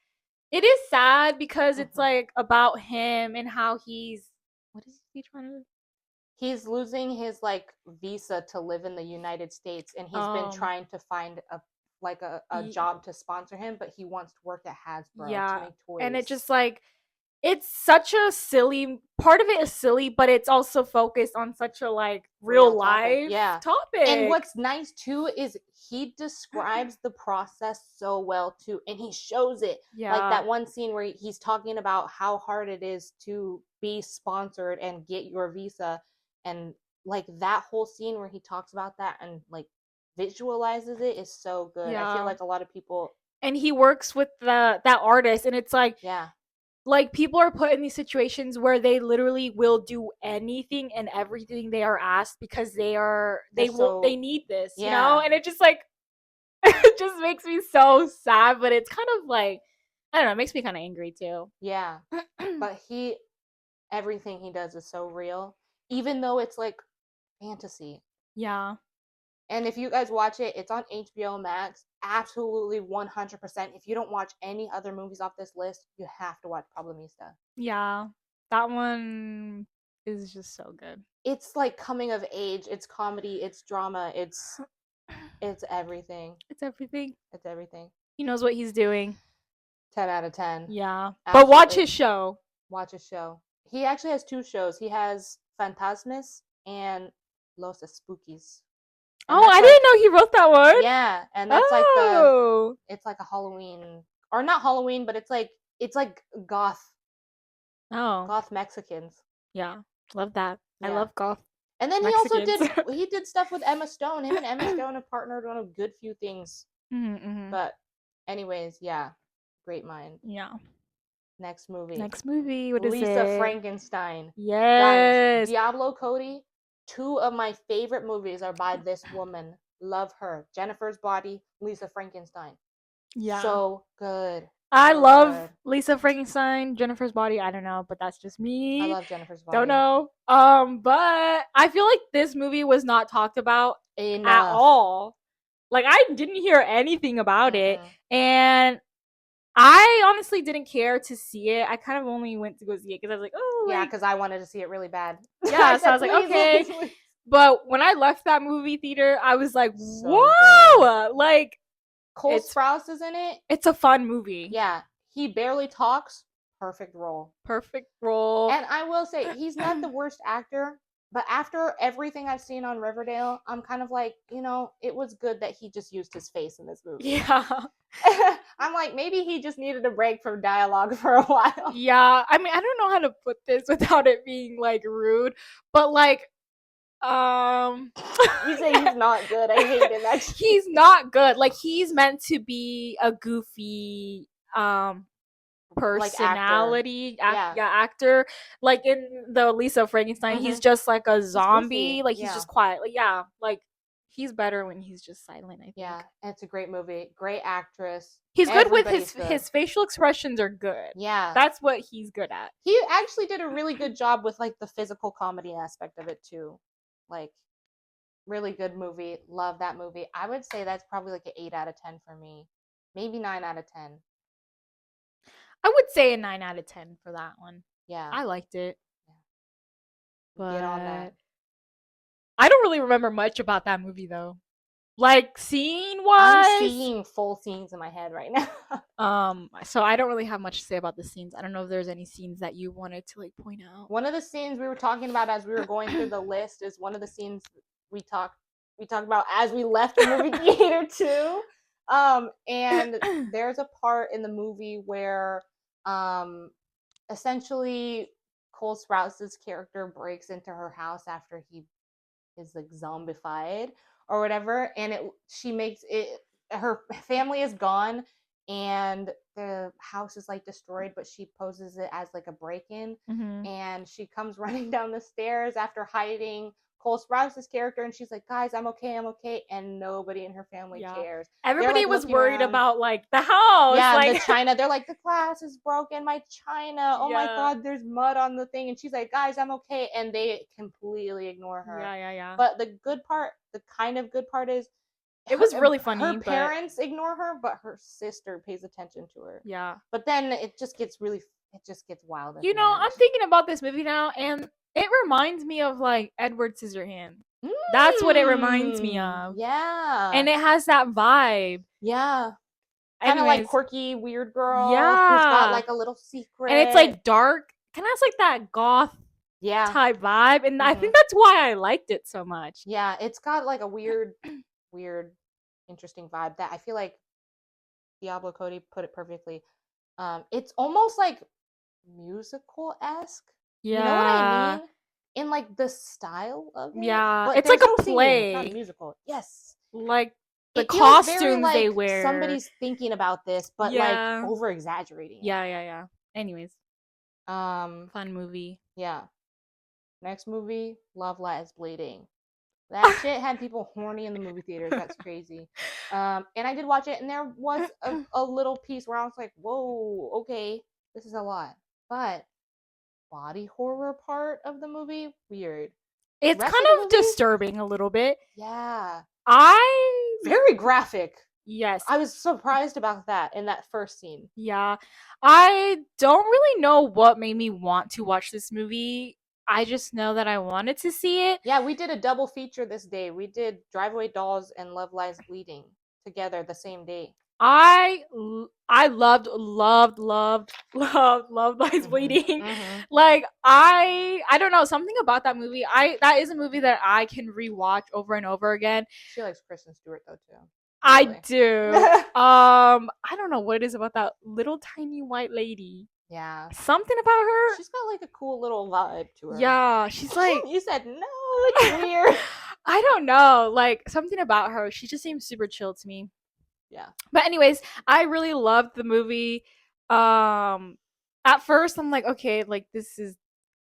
[SPEAKER 1] it is sad because it's like about him and how he's what is he trying to do?
[SPEAKER 2] He's losing his like visa to live in the United States, and he's been trying to find a job to sponsor him, but he wants to work at Hasbro to make toys.
[SPEAKER 1] And it just like it's such a silly part of it is silly, but it's also focused on such a like real life topic.
[SPEAKER 2] And what's nice too is he describes the process so well too, and he shows it. Like that one scene where he's talking about how hard it is to be sponsored and get your visa, and like that whole scene where he talks about that and like visualizes it is so good. I feel like a lot of people.
[SPEAKER 1] And he works with that artist, and it's like like people are put in these situations where they literally will do anything and everything they are asked because they need this, you know? And it just like it just makes me so sad, but it's kind of like I don't know, it makes me kind of angry too.
[SPEAKER 2] Yeah. But everything he does is so real, even though it's like fantasy.
[SPEAKER 1] Yeah.
[SPEAKER 2] And if you guys watch it, it's on HBO Max. Absolutely 100%. If you don't watch any other movies off this list, you have to watch Problemista.
[SPEAKER 1] Yeah. That one is just so good.
[SPEAKER 2] It's like coming of age. It's comedy. It's drama. It's everything.
[SPEAKER 1] It's everything.
[SPEAKER 2] It's everything.
[SPEAKER 1] He knows what he's doing.
[SPEAKER 2] 10 out of 10.
[SPEAKER 1] Yeah. Absolutely. But watch his show.
[SPEAKER 2] Watch his show. He actually has 2 shows. He has Fantasmas and Los Spookies.
[SPEAKER 1] And I didn't know he wrote that one.
[SPEAKER 2] Yeah, and that's it's like a Halloween, or not Halloween, but it's like goth.
[SPEAKER 1] Oh.
[SPEAKER 2] Goth Mexicans.
[SPEAKER 1] Yeah, love that. Yeah. I love goth.
[SPEAKER 2] And then Mexicans. He did stuff with Emma Stone. Him and Emma Stone have partnered on a good few things.
[SPEAKER 1] Mm-hmm.
[SPEAKER 2] But anyways, yeah, great mind.
[SPEAKER 1] Yeah.
[SPEAKER 2] Next movie.
[SPEAKER 1] What is it?
[SPEAKER 2] Lisa Frankenstein.
[SPEAKER 1] Yes.
[SPEAKER 2] Guys, Diablo Cody. 2 of my favorite movies are by this woman. Love her. Jennifer's Body, Lisa Frankenstein. Yeah. So good.
[SPEAKER 1] I
[SPEAKER 2] So
[SPEAKER 1] love
[SPEAKER 2] good.
[SPEAKER 1] Lisa Frankenstein, Jennifer's Body. I don't know, but that's just
[SPEAKER 2] I
[SPEAKER 1] me.
[SPEAKER 2] love Jennifer's
[SPEAKER 1] Don't
[SPEAKER 2] Body.
[SPEAKER 1] know. But I feel like this movie was not talked about at
[SPEAKER 2] Enough.
[SPEAKER 1] all. Like I didn't hear anything about it,
[SPEAKER 2] Mm-mm.
[SPEAKER 1] and I honestly didn't care to see it. I kind of only went to go see it because I was like, oh,
[SPEAKER 2] Yeah,
[SPEAKER 1] like
[SPEAKER 2] because I wanted to see it really bad. I
[SPEAKER 1] yeah. So I
[SPEAKER 2] said,
[SPEAKER 1] was like,
[SPEAKER 2] please,
[SPEAKER 1] okay.
[SPEAKER 2] please, please.
[SPEAKER 1] But when I left that movie theater, I was like,
[SPEAKER 2] So good.
[SPEAKER 1] whoa! Like
[SPEAKER 2] Cole
[SPEAKER 1] it's
[SPEAKER 2] Sprouse is in it.
[SPEAKER 1] it's a fun movie.
[SPEAKER 2] Yeah, he barely talks. Perfect role.
[SPEAKER 1] Perfect role.
[SPEAKER 2] And I will say, he's not the worst actor, but after everything I've seen on Riverdale, I'm kind of like, it was good that he just used his face in this movie.
[SPEAKER 1] Yeah.
[SPEAKER 2] I'm like, maybe he just needed a break from dialogue for a while.
[SPEAKER 1] Yeah. I mean, I don't know how to put this without it being like rude, but like
[SPEAKER 2] You say he's not good. I hate him actually.
[SPEAKER 1] he's not good. Like he's meant to be a goofy
[SPEAKER 2] Like actor.
[SPEAKER 1] personality
[SPEAKER 2] Yeah.
[SPEAKER 1] actor, like in the Lisa Frankenstein he's
[SPEAKER 2] Mm-hmm.
[SPEAKER 1] just like a
[SPEAKER 2] He's
[SPEAKER 1] zombie,
[SPEAKER 2] goofy.
[SPEAKER 1] like he's
[SPEAKER 2] Yeah.
[SPEAKER 1] just quiet, like yeah, like he's better when he's just silent, I
[SPEAKER 2] Yeah.
[SPEAKER 1] think.
[SPEAKER 2] And it's a great movie. Great actress.
[SPEAKER 1] He's good with
[SPEAKER 2] Everybody's good.
[SPEAKER 1] his facial expressions are good.
[SPEAKER 2] Yeah.
[SPEAKER 1] That's what he's good at.
[SPEAKER 2] He actually did a really good job with like the physical comedy aspect of it too. Like really good movie. Love that movie. I would say that's probably like an 8 out of 10 for me. Maybe 9 out of 10.
[SPEAKER 1] I would say a 9 out of 10 for that one.
[SPEAKER 2] Yeah.
[SPEAKER 1] I liked it.
[SPEAKER 2] Yeah.
[SPEAKER 1] But
[SPEAKER 2] Get on that.
[SPEAKER 1] I don't really remember much about that movie though. Like scene wise.
[SPEAKER 2] I'm seeing full scenes in my head right now.
[SPEAKER 1] So I don't really have much to say about the scenes. I don't know if there's any scenes that you wanted to like point out.
[SPEAKER 2] One of the scenes we were talking about as we were going through the list is one of the scenes we talked about as we left the movie theater too. And there's a part in the movie where essentially Cole Sprouse's character breaks into her house after he is like zombified or whatever, and she makes it, her family is gone and the house is like destroyed, but she poses it as like a break-in.
[SPEAKER 1] Mm-hmm.
[SPEAKER 2] And she comes running down the stairs after hiding Cole Sprouse's character, and she's like, guys, I'm okay, and nobody in her family cares.
[SPEAKER 1] Everybody
[SPEAKER 2] like,
[SPEAKER 1] was worried
[SPEAKER 2] around.
[SPEAKER 1] about like the house.
[SPEAKER 2] Yeah,
[SPEAKER 1] like
[SPEAKER 2] the china. They're like, the glass is broken, my china. Oh my god, there's mud on the thing. And she's like, guys, I'm okay. And they completely ignore her.
[SPEAKER 1] Yeah.
[SPEAKER 2] But the good part, the kind of good part is,
[SPEAKER 1] it was really funny.
[SPEAKER 2] Her parents ignore her, but her sister pays attention to her.
[SPEAKER 1] Yeah.
[SPEAKER 2] But then it just gets wild.
[SPEAKER 1] I'm thinking about this movie now, and it reminds me of like Edward Scissorhands. That's what it reminds me of.
[SPEAKER 2] Yeah.
[SPEAKER 1] And it has that vibe.
[SPEAKER 2] Yeah. Kind of like quirky, weird girl.
[SPEAKER 1] Yeah.
[SPEAKER 2] Who's got like a little secret.
[SPEAKER 1] And it's like dark. Kind of has like that goth type vibe. And I think that's why I liked it so much.
[SPEAKER 2] Yeah. It's got like a weird, interesting vibe that I feel like Diablo Cody put it perfectly. It's almost like musical-esque.
[SPEAKER 1] Yeah.
[SPEAKER 2] You know what I mean? In like the style of it.
[SPEAKER 1] Yeah.
[SPEAKER 2] But
[SPEAKER 1] it's like a
[SPEAKER 2] play. It's not a musical. Yes.
[SPEAKER 1] Like the costumes like they wear.
[SPEAKER 2] Somebody's thinking about this, but like over exaggerating.
[SPEAKER 1] Yeah. Anyways.
[SPEAKER 2] Fun
[SPEAKER 1] movie.
[SPEAKER 2] Yeah. Next movie, Love Lies Bleeding. That shit had people horny in the movie theaters. That's crazy. And I did watch it, and there was a little piece where I was like, whoa, okay, this is a lot. But body horror part of the movie, weird.
[SPEAKER 1] It's kind of disturbing a little bit.
[SPEAKER 2] Yeah.
[SPEAKER 1] Very
[SPEAKER 2] graphic.
[SPEAKER 1] Yes.
[SPEAKER 2] I was surprised about that in that first scene.
[SPEAKER 1] Yeah. I don't really know what made me want to watch this movie. I just know that I wanted to see it.
[SPEAKER 2] Yeah, we did a double feature this day. We did Drive Away Dolls and Love Lies Bleeding together the same day.
[SPEAKER 1] I loved Love Lies Bleeding. Like I don't know, something about that movie. That is a movie that I can rewatch over and over again.
[SPEAKER 2] She likes Kristen Stewart though too.
[SPEAKER 1] I do. I don't know what it is about that little tiny white lady.
[SPEAKER 2] Yeah.
[SPEAKER 1] Something about her.
[SPEAKER 2] She's got like a cool little vibe to her.
[SPEAKER 1] Yeah, she's like
[SPEAKER 2] you said no, it's weird.
[SPEAKER 1] I don't know, like something about her. She just seems super chill to me.
[SPEAKER 2] Yeah.
[SPEAKER 1] But anyways, I really loved the movie. At first I'm like, okay, like this is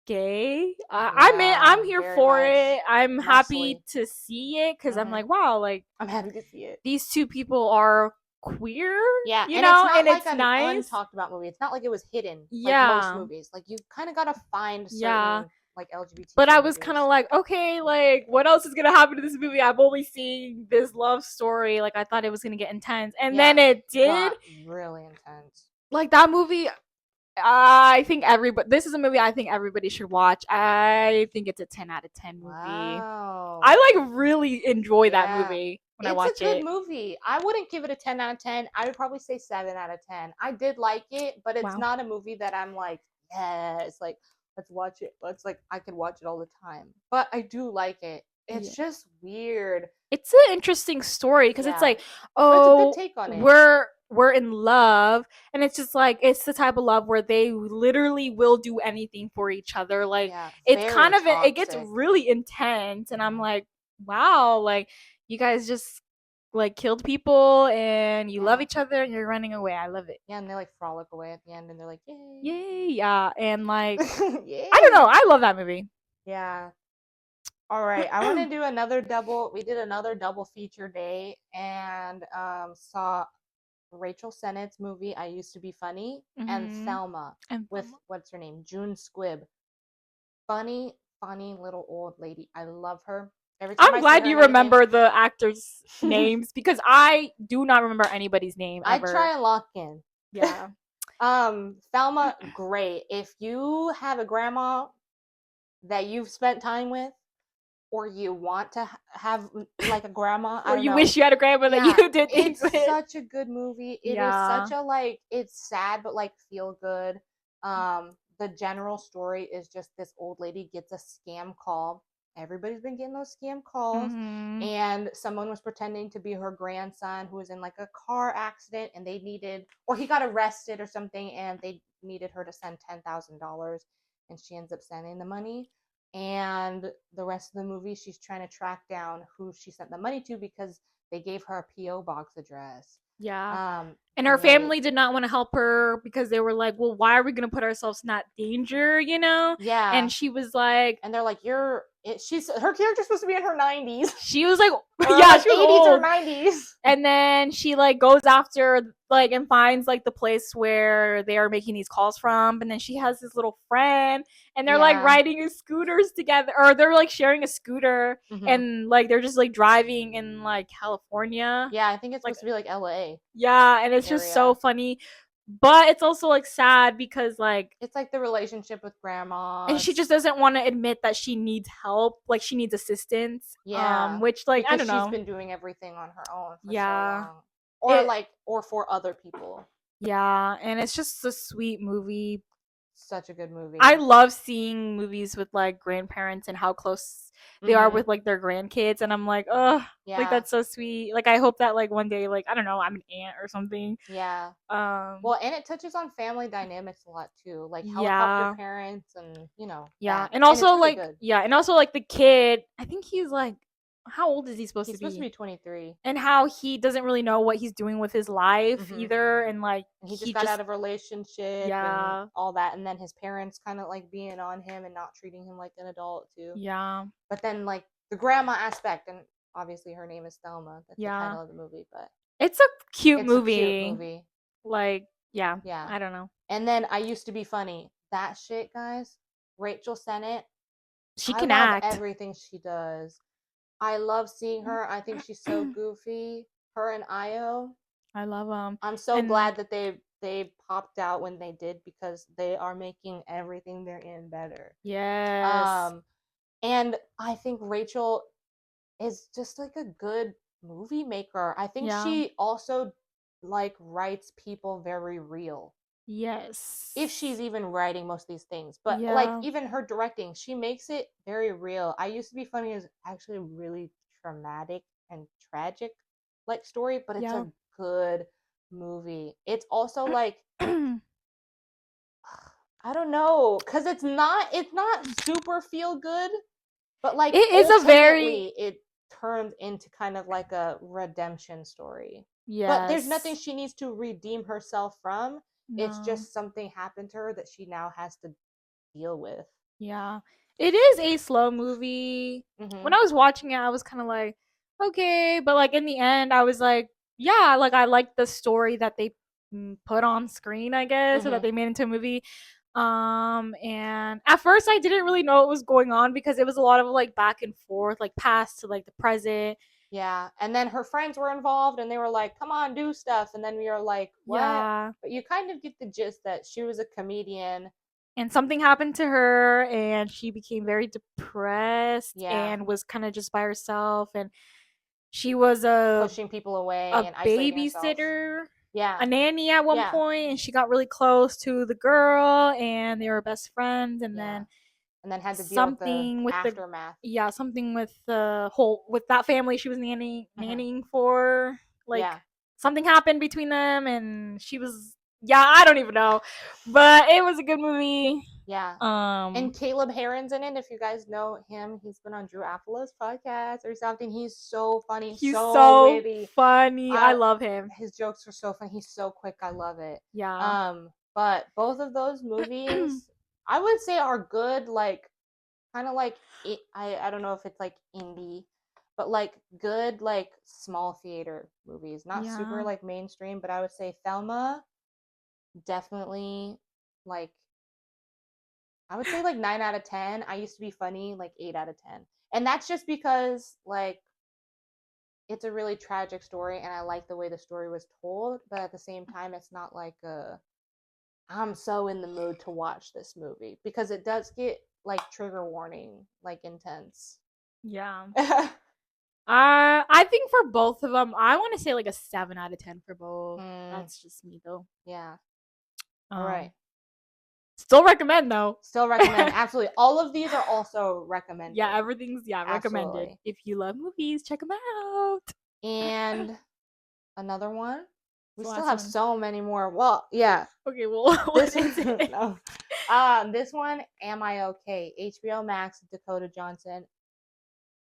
[SPEAKER 1] gay. I'm here for it. I'm happy to see it because I'm like, wow, like
[SPEAKER 2] I'm happy to see it.
[SPEAKER 1] These two people are queer,
[SPEAKER 2] Yeah,
[SPEAKER 1] you
[SPEAKER 2] and it's
[SPEAKER 1] know,
[SPEAKER 2] not
[SPEAKER 1] and
[SPEAKER 2] like
[SPEAKER 1] it's
[SPEAKER 2] an
[SPEAKER 1] nice.
[SPEAKER 2] untalked about movie. It's not like it was hidden like most
[SPEAKER 1] Yeah.
[SPEAKER 2] movies. Like you kind of gotta find
[SPEAKER 1] Yeah.
[SPEAKER 2] certain like
[SPEAKER 1] But
[SPEAKER 2] LGBTQ
[SPEAKER 1] I was kind of
[SPEAKER 2] movies.
[SPEAKER 1] like, okay, like what else is gonna happen to this movie? I've only seen this love story. Like I thought it was gonna get intense, and
[SPEAKER 2] Yeah,
[SPEAKER 1] then it did.
[SPEAKER 2] got really intense.
[SPEAKER 1] Like that movie, I think everybody. This is a movie I think everybody should watch. I think it's a 10 out of 10 movie.
[SPEAKER 2] Wow.
[SPEAKER 1] I like really enjoy that
[SPEAKER 2] Yeah.
[SPEAKER 1] movie when I
[SPEAKER 2] It's a
[SPEAKER 1] watch
[SPEAKER 2] good
[SPEAKER 1] it.
[SPEAKER 2] movie. I wouldn't give it a 10 out of 10. I would probably say 7 out of 10. I did like it, but it's
[SPEAKER 1] Wow.
[SPEAKER 2] not a movie that I'm like, yes, like let's watch it. Let's like I could watch it all the time. But I do like it. It's
[SPEAKER 1] Yeah.
[SPEAKER 2] just weird.
[SPEAKER 1] It's an interesting story because it's
[SPEAKER 2] Yeah.
[SPEAKER 1] like,
[SPEAKER 2] But it's a good
[SPEAKER 1] oh,
[SPEAKER 2] take on it.
[SPEAKER 1] we're in love, and it's just like it's the type of love where they literally will do anything for each other. Like
[SPEAKER 2] Yeah.
[SPEAKER 1] it's
[SPEAKER 2] Very
[SPEAKER 1] kind of it gets
[SPEAKER 2] toxic.
[SPEAKER 1] really intense, and I'm like, wow, like you guys just like killed people and you love
[SPEAKER 2] Yeah.
[SPEAKER 1] each other and you're running away. I love it.
[SPEAKER 2] Yeah, and they like frolic away at the end and they're like, yay.
[SPEAKER 1] Yay, yeah, and like I don't
[SPEAKER 2] Yay.
[SPEAKER 1] know, I love that movie.
[SPEAKER 2] Yeah. All right, I want to do another double. We did another double feature day and saw Rachel Sennett's movie I Used to Be Funny and
[SPEAKER 1] Mm-hmm.
[SPEAKER 2] Thelma
[SPEAKER 1] And
[SPEAKER 2] with what's her name? June Squibb. Funny, funny little old lady. I love her. Every time
[SPEAKER 1] I'm
[SPEAKER 2] I see
[SPEAKER 1] glad
[SPEAKER 2] her
[SPEAKER 1] you
[SPEAKER 2] in anything,
[SPEAKER 1] remember the actors' names because I do not remember anybody's name
[SPEAKER 2] I
[SPEAKER 1] ever.
[SPEAKER 2] try and lock in.
[SPEAKER 1] Yeah.
[SPEAKER 2] Thelma, great. If you have a grandma that you've spent time with, or you want to have like a grandma, I
[SPEAKER 1] Or
[SPEAKER 2] don't
[SPEAKER 1] you
[SPEAKER 2] know.
[SPEAKER 1] wish you had a grandma that
[SPEAKER 2] Yeah,
[SPEAKER 1] you did things
[SPEAKER 2] it's
[SPEAKER 1] with.
[SPEAKER 2] such a good movie. It is
[SPEAKER 1] Yeah.
[SPEAKER 2] such a like it's sad but like feel good. The general story is just this old lady gets a scam call. Everybody's been getting those scam calls,
[SPEAKER 1] Mm-hmm.
[SPEAKER 2] and someone was pretending to be her grandson who was in like a car accident, and they needed, or he got arrested or something, and they needed her to send $10,000, and she ends up sending the money. And the rest of the movie, she's trying to track down who she sent the money to because they gave her a P.O. box address.
[SPEAKER 1] Yeah. And her
[SPEAKER 2] Great.
[SPEAKER 1] family did not want to help her because they were like, well, why are we going to put ourselves in that danger, you know?
[SPEAKER 2] Yeah.
[SPEAKER 1] And she was like,
[SPEAKER 2] And they're like, she's her character's supposed to be in her 90s.
[SPEAKER 1] she was like,
[SPEAKER 2] Or
[SPEAKER 1] yeah,
[SPEAKER 2] like
[SPEAKER 1] she was
[SPEAKER 2] 80s or
[SPEAKER 1] old.
[SPEAKER 2] 90s.
[SPEAKER 1] And then she like goes after like and finds like the place where they are making these calls from, and then she has this little friend and they're like
[SPEAKER 2] Yeah.
[SPEAKER 1] riding scooters together, or they're like sharing a scooter,
[SPEAKER 2] Mhm.
[SPEAKER 1] and like they're just like driving in like California.
[SPEAKER 2] Yeah, I think it's
[SPEAKER 1] Like
[SPEAKER 2] supposed to be like LA
[SPEAKER 1] yeah, and it's just so
[SPEAKER 2] area.
[SPEAKER 1] funny. But it's also like sad because like
[SPEAKER 2] It's like the relationship with grandma.
[SPEAKER 1] and she just doesn't want to admit that she needs help, like she needs assistance.
[SPEAKER 2] Yeah.
[SPEAKER 1] Which like I
[SPEAKER 2] Because
[SPEAKER 1] don't
[SPEAKER 2] she's
[SPEAKER 1] know.
[SPEAKER 2] been doing everything on her own for so
[SPEAKER 1] Yeah.
[SPEAKER 2] long. Or
[SPEAKER 1] It
[SPEAKER 2] like or for other people.
[SPEAKER 1] yeah, and it's just a sweet movie.
[SPEAKER 2] Such a good movie.
[SPEAKER 1] I love seeing movies with like grandparents and how close they are with like their grandkids, and I'm like, oh,
[SPEAKER 2] Yeah.
[SPEAKER 1] like that's so sweet. Like I hope that like one day, like I don't know, I'm an aunt or something.
[SPEAKER 2] Yeah.
[SPEAKER 1] Um,
[SPEAKER 2] Well, and it touches on family dynamics a lot too, like
[SPEAKER 1] yeah,
[SPEAKER 2] helicopter parents and
[SPEAKER 1] yeah,
[SPEAKER 2] that.
[SPEAKER 1] and
[SPEAKER 2] And it's
[SPEAKER 1] also
[SPEAKER 2] really
[SPEAKER 1] like
[SPEAKER 2] good.
[SPEAKER 1] yeah, and also like the kid. I think he's like, how old is he supposed
[SPEAKER 2] He's
[SPEAKER 1] to
[SPEAKER 2] supposed to
[SPEAKER 1] be?
[SPEAKER 2] be 23.
[SPEAKER 1] And how he doesn't really know what he's doing with his life either, and like
[SPEAKER 2] And he just got out of a relationship
[SPEAKER 1] yeah,
[SPEAKER 2] and all that, and then his parents kind of like being on him and not treating him like an adult too.
[SPEAKER 1] yeah,
[SPEAKER 2] But then like the grandma aspect, and obviously her name is Thelma. That's the
[SPEAKER 1] yeah.
[SPEAKER 2] title of the movie, but
[SPEAKER 1] It's a cute
[SPEAKER 2] it's a
[SPEAKER 1] movie.
[SPEAKER 2] cute movie.
[SPEAKER 1] Like yeah,
[SPEAKER 2] Yeah.
[SPEAKER 1] I don't know.
[SPEAKER 2] And then I Used to Be Funny. That shit, guys. Rachel Sennett.
[SPEAKER 1] She
[SPEAKER 2] I
[SPEAKER 1] can
[SPEAKER 2] love
[SPEAKER 1] act.
[SPEAKER 2] everything she does. I love seeing her. I think she's so goofy. Her and Io.
[SPEAKER 1] I love them.
[SPEAKER 2] I'm so
[SPEAKER 1] And
[SPEAKER 2] glad that they popped out when they did because they are making everything they're in better.
[SPEAKER 1] yes,
[SPEAKER 2] And I think Rachel is just like a good movie maker. I think
[SPEAKER 1] yeah,
[SPEAKER 2] she also like writes people very real.
[SPEAKER 1] yes.
[SPEAKER 2] If she's even writing most of these things, but like
[SPEAKER 1] yeah,
[SPEAKER 2] even her directing, she makes it very real. I Used to Be Funny is actually a really traumatic and tragic like story, but it's
[SPEAKER 1] yeah.
[SPEAKER 2] a good movie. It's also like I don't know, cuz it's not super feel good, but like
[SPEAKER 1] It is a very
[SPEAKER 2] ultimately it turns into kind of like a redemption story. But there's nothing
[SPEAKER 1] yes.
[SPEAKER 2] she needs to redeem herself from. It's
[SPEAKER 1] No,
[SPEAKER 2] just something happened to her that she now has to deal with.
[SPEAKER 1] yeah. It is a slow movie. When
[SPEAKER 2] Mhm.
[SPEAKER 1] I was watching it, I was kind of like, okay, but like in the end, I was like, yeah, like I like the story that they put on screen, I guess, or that
[SPEAKER 2] Mm-hmm.
[SPEAKER 1] they made into a movie. And at first I didn't really know what was going on because it was a lot of like back and forth, like past to like the present.
[SPEAKER 2] Yeah, and then her friends were involved, and they were like, "Come on, do stuff," and then we were like, "What?"
[SPEAKER 1] Yeah.
[SPEAKER 2] But you kind of get the gist that she was a comedian.
[SPEAKER 1] And something happened to her and she became very depressed
[SPEAKER 2] Yeah,
[SPEAKER 1] and was kind of just by herself, and she was a
[SPEAKER 2] pushing people away
[SPEAKER 1] a
[SPEAKER 2] and isolating herself.
[SPEAKER 1] babysitter,
[SPEAKER 2] Yeah,
[SPEAKER 1] a nanny at one
[SPEAKER 2] yeah,
[SPEAKER 1] point, and she got really close to the girl and they were best friends, and
[SPEAKER 2] yeah.
[SPEAKER 1] then
[SPEAKER 2] And then had to deal with the
[SPEAKER 1] something with the
[SPEAKER 2] aftermath.
[SPEAKER 1] yeah, something with the whole with that family she was
[SPEAKER 2] Hmm.
[SPEAKER 1] nannying for, like
[SPEAKER 2] Yeah,
[SPEAKER 1] something happened between them and she was, yeah, I don't even know. But it was a good movie.
[SPEAKER 2] yeah. And
[SPEAKER 1] Um
[SPEAKER 2] Caleb Heron's in it. If you guys know him, he's been on Drew Apollo's podcast or something. He's so funny,
[SPEAKER 1] he's
[SPEAKER 2] so
[SPEAKER 1] so
[SPEAKER 2] witty.
[SPEAKER 1] funny. I
[SPEAKER 2] Uh,
[SPEAKER 1] love him.
[SPEAKER 2] his jokes are so funny. He's so quick. I love it.
[SPEAKER 1] Yeah.
[SPEAKER 2] But both of those movies, I would say, are good. Like kind of like I don't know if it's like indie, but like good like small theater movies. Not super
[SPEAKER 1] Yeah.
[SPEAKER 2] like mainstream, but I would say Thelma definitely like I would say like 9 out of 10. I used to be funny like 8 out of 10. And that's just because like it's a really tragic story and I like the way the story was told, but at the same time it's not like a I'm so in the mood to watch this movie because it does get like trigger warning, like intense.
[SPEAKER 1] Yeah.
[SPEAKER 2] mm,
[SPEAKER 1] I think for both of them, I want to say like a 7 out of 10 for both. That's just me though.
[SPEAKER 2] yeah. All right.
[SPEAKER 1] Um, Still recommend though.
[SPEAKER 2] Still recommend. Absolutely. All of these are also recommended.
[SPEAKER 1] Yeah, everything's recommended.
[SPEAKER 2] Absolutely.
[SPEAKER 1] If you love movies, check them out.
[SPEAKER 2] And another one. We
[SPEAKER 1] The
[SPEAKER 2] still
[SPEAKER 1] last
[SPEAKER 2] have
[SPEAKER 1] one.
[SPEAKER 2] so many more. Well, yeah.
[SPEAKER 1] Okay, well,
[SPEAKER 2] This
[SPEAKER 1] what is it?
[SPEAKER 2] no. This one, Am I Okay? HBO Max, Dakota Johnson.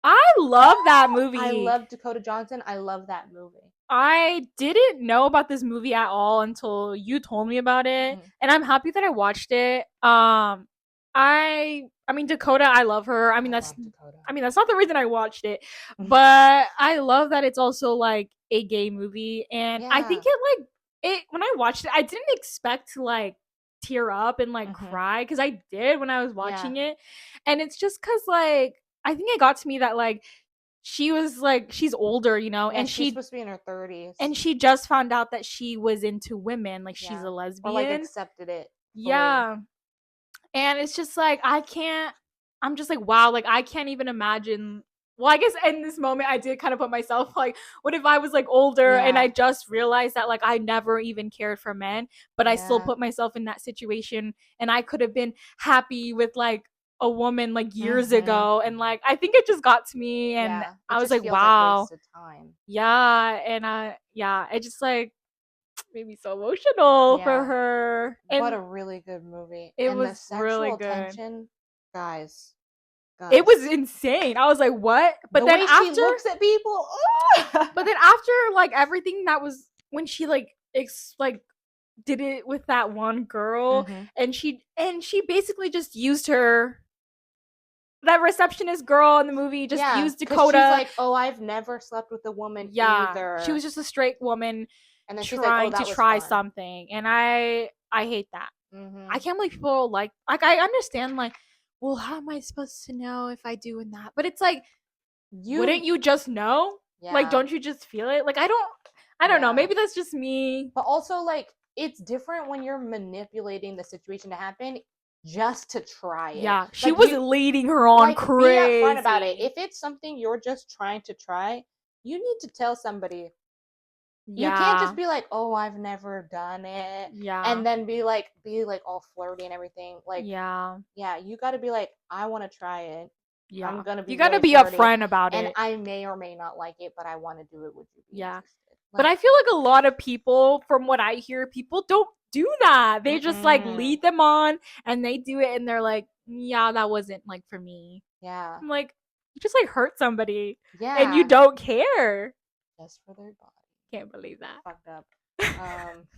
[SPEAKER 1] I love that
[SPEAKER 2] I
[SPEAKER 1] movie.
[SPEAKER 2] love Dakota Johnson. I love that movie.
[SPEAKER 1] I didn't know about this movie at all until you told me about it,
[SPEAKER 2] Mm-hmm.
[SPEAKER 1] and I'm happy that I watched it. I mean Dakota, I love her.
[SPEAKER 2] I love Dakota.
[SPEAKER 1] I mean that's not the reason I watched it, but I love that it's also like a gay movie, and I think
[SPEAKER 2] Yeah.
[SPEAKER 1] it when I watched it, I didn't expect to like tear up and like
[SPEAKER 2] Mm-hmm.
[SPEAKER 1] cry because I did when I was
[SPEAKER 2] Yeah.
[SPEAKER 1] watching it, and it's just because like I think it got to me that like she was like she's older, you know,
[SPEAKER 2] Yeah, she's supposed to be in her 30s.
[SPEAKER 1] and she just found out that she was into women, like she's
[SPEAKER 2] Yeah.
[SPEAKER 1] a
[SPEAKER 2] Or like
[SPEAKER 1] lesbian.
[SPEAKER 2] accepted it fully.
[SPEAKER 1] Yeah. And it's just like I'm just like wow, like I can't even imagine. Well, I guess in this moment I did kind of put myself like, what if I was like older and I
[SPEAKER 2] Yeah.
[SPEAKER 1] just realized that like I never even cared for men, but I still
[SPEAKER 2] Yeah.
[SPEAKER 1] put myself in that situation and I could have been happy with like a woman like years
[SPEAKER 2] Mm-hmm.
[SPEAKER 1] ago, and like I think it just got to me and
[SPEAKER 2] Yeah. It
[SPEAKER 1] I was
[SPEAKER 2] just
[SPEAKER 1] like
[SPEAKER 2] feels like
[SPEAKER 1] wow.
[SPEAKER 2] wasted time.
[SPEAKER 1] Yeah, and it just like made me so emotional for
[SPEAKER 2] Yeah.
[SPEAKER 1] her.
[SPEAKER 2] What
[SPEAKER 1] And
[SPEAKER 2] a really good movie.
[SPEAKER 1] it
[SPEAKER 2] And the
[SPEAKER 1] was really
[SPEAKER 2] sexual
[SPEAKER 1] good.
[SPEAKER 2] tension, guys,
[SPEAKER 1] It was
[SPEAKER 2] guys.
[SPEAKER 1] insane. I was like, what?
[SPEAKER 2] The way she looks at people.
[SPEAKER 1] But then after like everything that was when she like did it with that one girl,
[SPEAKER 2] Mm-hmm.
[SPEAKER 1] and she basically just used her, that receptionist girl in the movie just
[SPEAKER 2] Yeah,
[SPEAKER 1] used
[SPEAKER 2] because she's
[SPEAKER 1] Dakota.
[SPEAKER 2] like, oh, I've never slept with a woman
[SPEAKER 1] Yeah, she
[SPEAKER 2] either.
[SPEAKER 1] was just a straight woman
[SPEAKER 2] And then she's like, oh,
[SPEAKER 1] trying to
[SPEAKER 2] that was
[SPEAKER 1] try
[SPEAKER 2] fun.
[SPEAKER 1] something, and I hate that.
[SPEAKER 2] Mm-hmm.
[SPEAKER 1] I can't believe people like I understand like, well, how am I supposed to know if I do and that? But it's like, wouldn't you just know? Like,
[SPEAKER 2] Yeah.
[SPEAKER 1] don't you just feel it? Like, I don't know.
[SPEAKER 2] Yeah.
[SPEAKER 1] Maybe that's just me.
[SPEAKER 2] But also, like, it's different when you're manipulating the situation to happen just to try it.
[SPEAKER 1] Yeah, she
[SPEAKER 2] Like,
[SPEAKER 1] was
[SPEAKER 2] you,
[SPEAKER 1] leading her on
[SPEAKER 2] like, be
[SPEAKER 1] crazy.
[SPEAKER 2] upfront about it. If it's something you're just trying to try, you need to tell somebody. You can't just
[SPEAKER 1] Yeah,
[SPEAKER 2] be like, "Oh, I've never done it,"
[SPEAKER 1] yeah,
[SPEAKER 2] and then be like all flirty and everything. Like,
[SPEAKER 1] yeah,
[SPEAKER 2] yeah, you got to be like, "I want to try it. I'm
[SPEAKER 1] yeah.
[SPEAKER 2] gonna be
[SPEAKER 1] You gotta
[SPEAKER 2] really
[SPEAKER 1] be
[SPEAKER 2] flirty,
[SPEAKER 1] upfront about
[SPEAKER 2] and
[SPEAKER 1] it.
[SPEAKER 2] I may or may not like it, but I want to do it. Would you be
[SPEAKER 1] Yeah.
[SPEAKER 2] interested?"
[SPEAKER 1] But
[SPEAKER 2] Like,
[SPEAKER 1] I feel like a lot of people, from what I hear, people don't do that. They just like
[SPEAKER 2] mm-mm.
[SPEAKER 1] lead them on and they do it and they're like, yeah, that wasn't like for me.
[SPEAKER 2] Yeah,
[SPEAKER 1] I'm like, you just like hurt somebody and you
[SPEAKER 2] yeah,
[SPEAKER 1] don't care.
[SPEAKER 2] just for their body.
[SPEAKER 1] Can't believe that.
[SPEAKER 2] Fucked up. Um,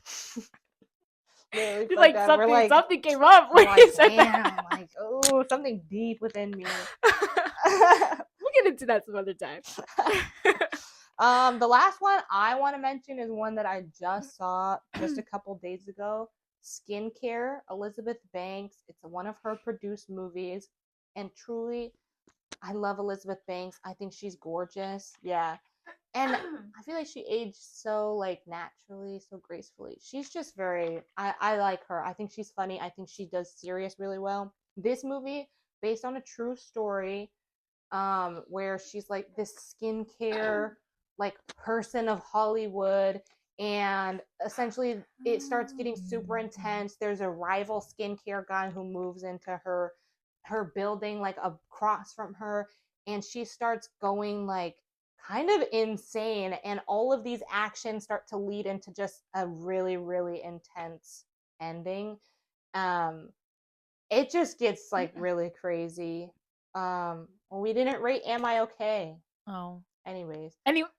[SPEAKER 2] literally
[SPEAKER 1] You're
[SPEAKER 2] fucked
[SPEAKER 1] like
[SPEAKER 2] up. We're like,
[SPEAKER 1] something came up
[SPEAKER 2] we're
[SPEAKER 1] when you
[SPEAKER 2] like,
[SPEAKER 1] said
[SPEAKER 2] damn,
[SPEAKER 1] that.
[SPEAKER 2] like, oh, something deep within me.
[SPEAKER 1] We'll get into that some other time.
[SPEAKER 2] The last one I want to mention is one that I just saw just a couple days ago. Skincare, Elizabeth Banks. It's one of her produced movies, and truly, I love Elizabeth Banks. I think she's gorgeous. Yeah, and I feel like she aged so like naturally, so gracefully. She's just very. I like her. I think she's funny. I think she does serious really well. This movie, based on a true story, where she's like this skincare like person of Hollywood, and essentially it starts getting super intense. There's a rival skincare guy who moves into her building like across from her, and she starts going like kind of insane, and all of these actions start to lead into just a really really intense ending. um it just gets like really crazy. Well, we didn't rate Am I Okay?
[SPEAKER 1] Oh.
[SPEAKER 2] Anyways,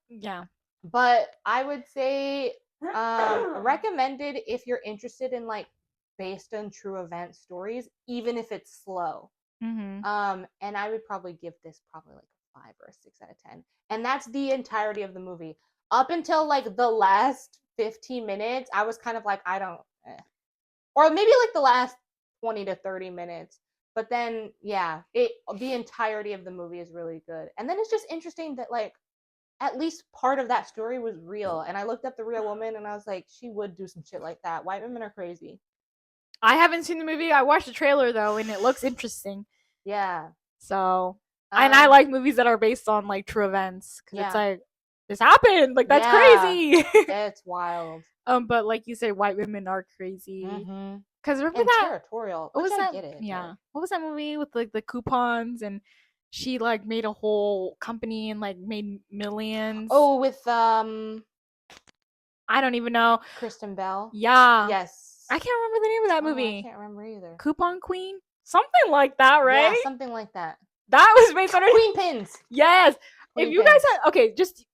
[SPEAKER 1] Yeah.
[SPEAKER 2] but I would say recommended if you're interested in like based on true event stories, even if it's slow.
[SPEAKER 1] Mm-hmm.
[SPEAKER 2] And I would probably give this probably like a 5 or a 6 out of 10, and that's the entirety of the movie. Up until like the last 15 minutes, I was kind of like, I don't, or maybe like the last 20 to 30 minutes. But then, yeah, the entirety of the movie is really good. And then it's just interesting that like at least part of that story was real. And I looked up the real woman and I was like, she would do some shit like that. White women are crazy.
[SPEAKER 1] I haven't seen the movie. I watched the trailer though, and it looks interesting.
[SPEAKER 2] Yeah.
[SPEAKER 1] So, and I like movies that are based on like true events because it's
[SPEAKER 2] Yeah.
[SPEAKER 1] like this happened. Like that's
[SPEAKER 2] Yeah.
[SPEAKER 1] crazy.
[SPEAKER 2] It's wild.
[SPEAKER 1] But like you say, white women are crazy.
[SPEAKER 2] Mm-hmm.
[SPEAKER 1] Because remember
[SPEAKER 2] And
[SPEAKER 1] that
[SPEAKER 2] territorial.
[SPEAKER 1] what
[SPEAKER 2] Which
[SPEAKER 1] was
[SPEAKER 2] I
[SPEAKER 1] that?
[SPEAKER 2] get it.
[SPEAKER 1] Yeah.
[SPEAKER 2] But
[SPEAKER 1] What was that movie with like the coupons and she like made a whole company and like made millions.
[SPEAKER 2] oh, with
[SPEAKER 1] I don't even know.
[SPEAKER 2] Kristen Bell.
[SPEAKER 1] Yeah.
[SPEAKER 2] Yes.
[SPEAKER 1] I can't remember the name of that
[SPEAKER 2] Oh,
[SPEAKER 1] movie.
[SPEAKER 2] I can't remember either.
[SPEAKER 1] Coupon Queen? Something like that, right?
[SPEAKER 2] Yeah, something like that.
[SPEAKER 1] That was based on
[SPEAKER 2] Queen Pins.
[SPEAKER 1] Yes.
[SPEAKER 2] Queen
[SPEAKER 1] if you
[SPEAKER 2] Pins.
[SPEAKER 1] guys had okay, just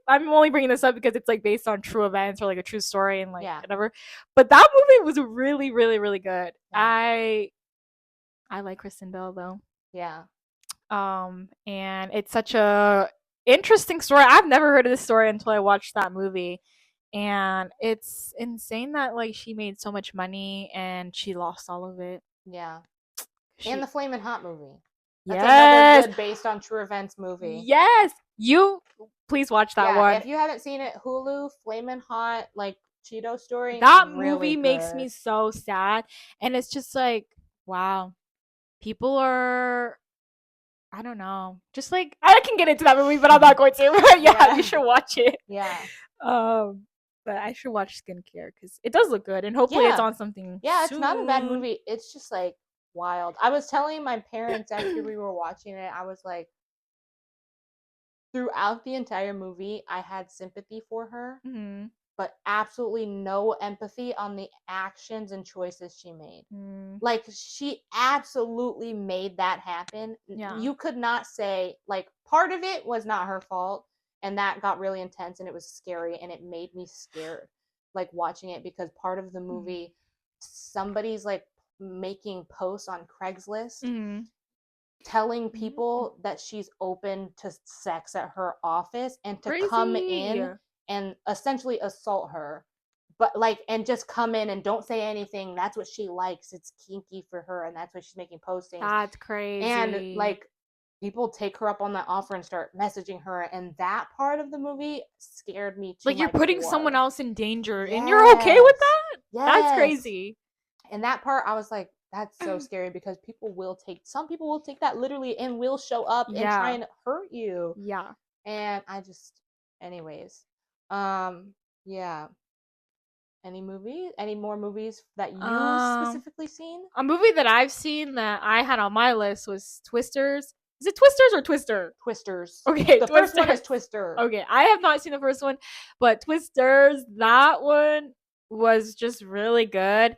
[SPEAKER 1] I'm only bringing this up because it's like based on true events or like a true story and like whatever. But that movie was really, really, really good. Yeah. I like Kristen Bell though.
[SPEAKER 2] Yeah.
[SPEAKER 1] And it's such a interesting story. I've never heard of this story until I watched that movie. And it's insane that like she made so much money and she lost all of it.
[SPEAKER 2] Yeah. And the Flamin' Hot movie. That's
[SPEAKER 1] yes.
[SPEAKER 2] another good based on true events movie.
[SPEAKER 1] Yes. You please watch that one.
[SPEAKER 2] If you haven't seen it, Hulu, Flamin' Hot, like Cheeto story.
[SPEAKER 1] That
[SPEAKER 2] really
[SPEAKER 1] movie
[SPEAKER 2] good.
[SPEAKER 1] makes me so sad. And it's just like, wow. People are I don't know. Just like I can get into that movie, but I'm not going to. But yeah, you should watch it.
[SPEAKER 2] Yeah.
[SPEAKER 1] But I should watch Skincare because it does look good, and hopefully it's on something.
[SPEAKER 2] Yeah,
[SPEAKER 1] soon.
[SPEAKER 2] It's not a bad movie. It's just like wild. I was telling my parents after we were watching it, I was like, throughout the entire movie, I had sympathy for her, but absolutely no empathy on the actions and choices she made. Like, she absolutely made that happen. Yeah. You could not say, like, part of it was not her fault, and that got really intense, and it was scary, and it made me scared, like, watching it, because part of the movie, somebody's, like, making posts on Craigslist, telling people that she's open to sex at her office and to come in and essentially assault her, but like, and just come in and don't say anything. That's what she likes. It's kinky for her, and that's why she's making postings.
[SPEAKER 1] That's crazy.
[SPEAKER 2] And like, people take her up on that offer and start messaging her, and that part of the movie scared me too.
[SPEAKER 1] Like, you're putting someone else in danger, and you're okay with that? Yes. That's crazy.
[SPEAKER 2] And that part, I was like, that's so scary, because some people will take that literally and will show up and try and hurt you.
[SPEAKER 1] Yeah.
[SPEAKER 2] And I just, anyways, yeah. Any more movies that you specifically seen?
[SPEAKER 1] A movie that I've seen that I had on my list was Twisters. Is it Twisters or Twister?
[SPEAKER 2] Twisters.
[SPEAKER 1] Okay,
[SPEAKER 2] the first one is Twister.
[SPEAKER 1] Okay, I have not seen the first one, but Twisters, that one was just really good.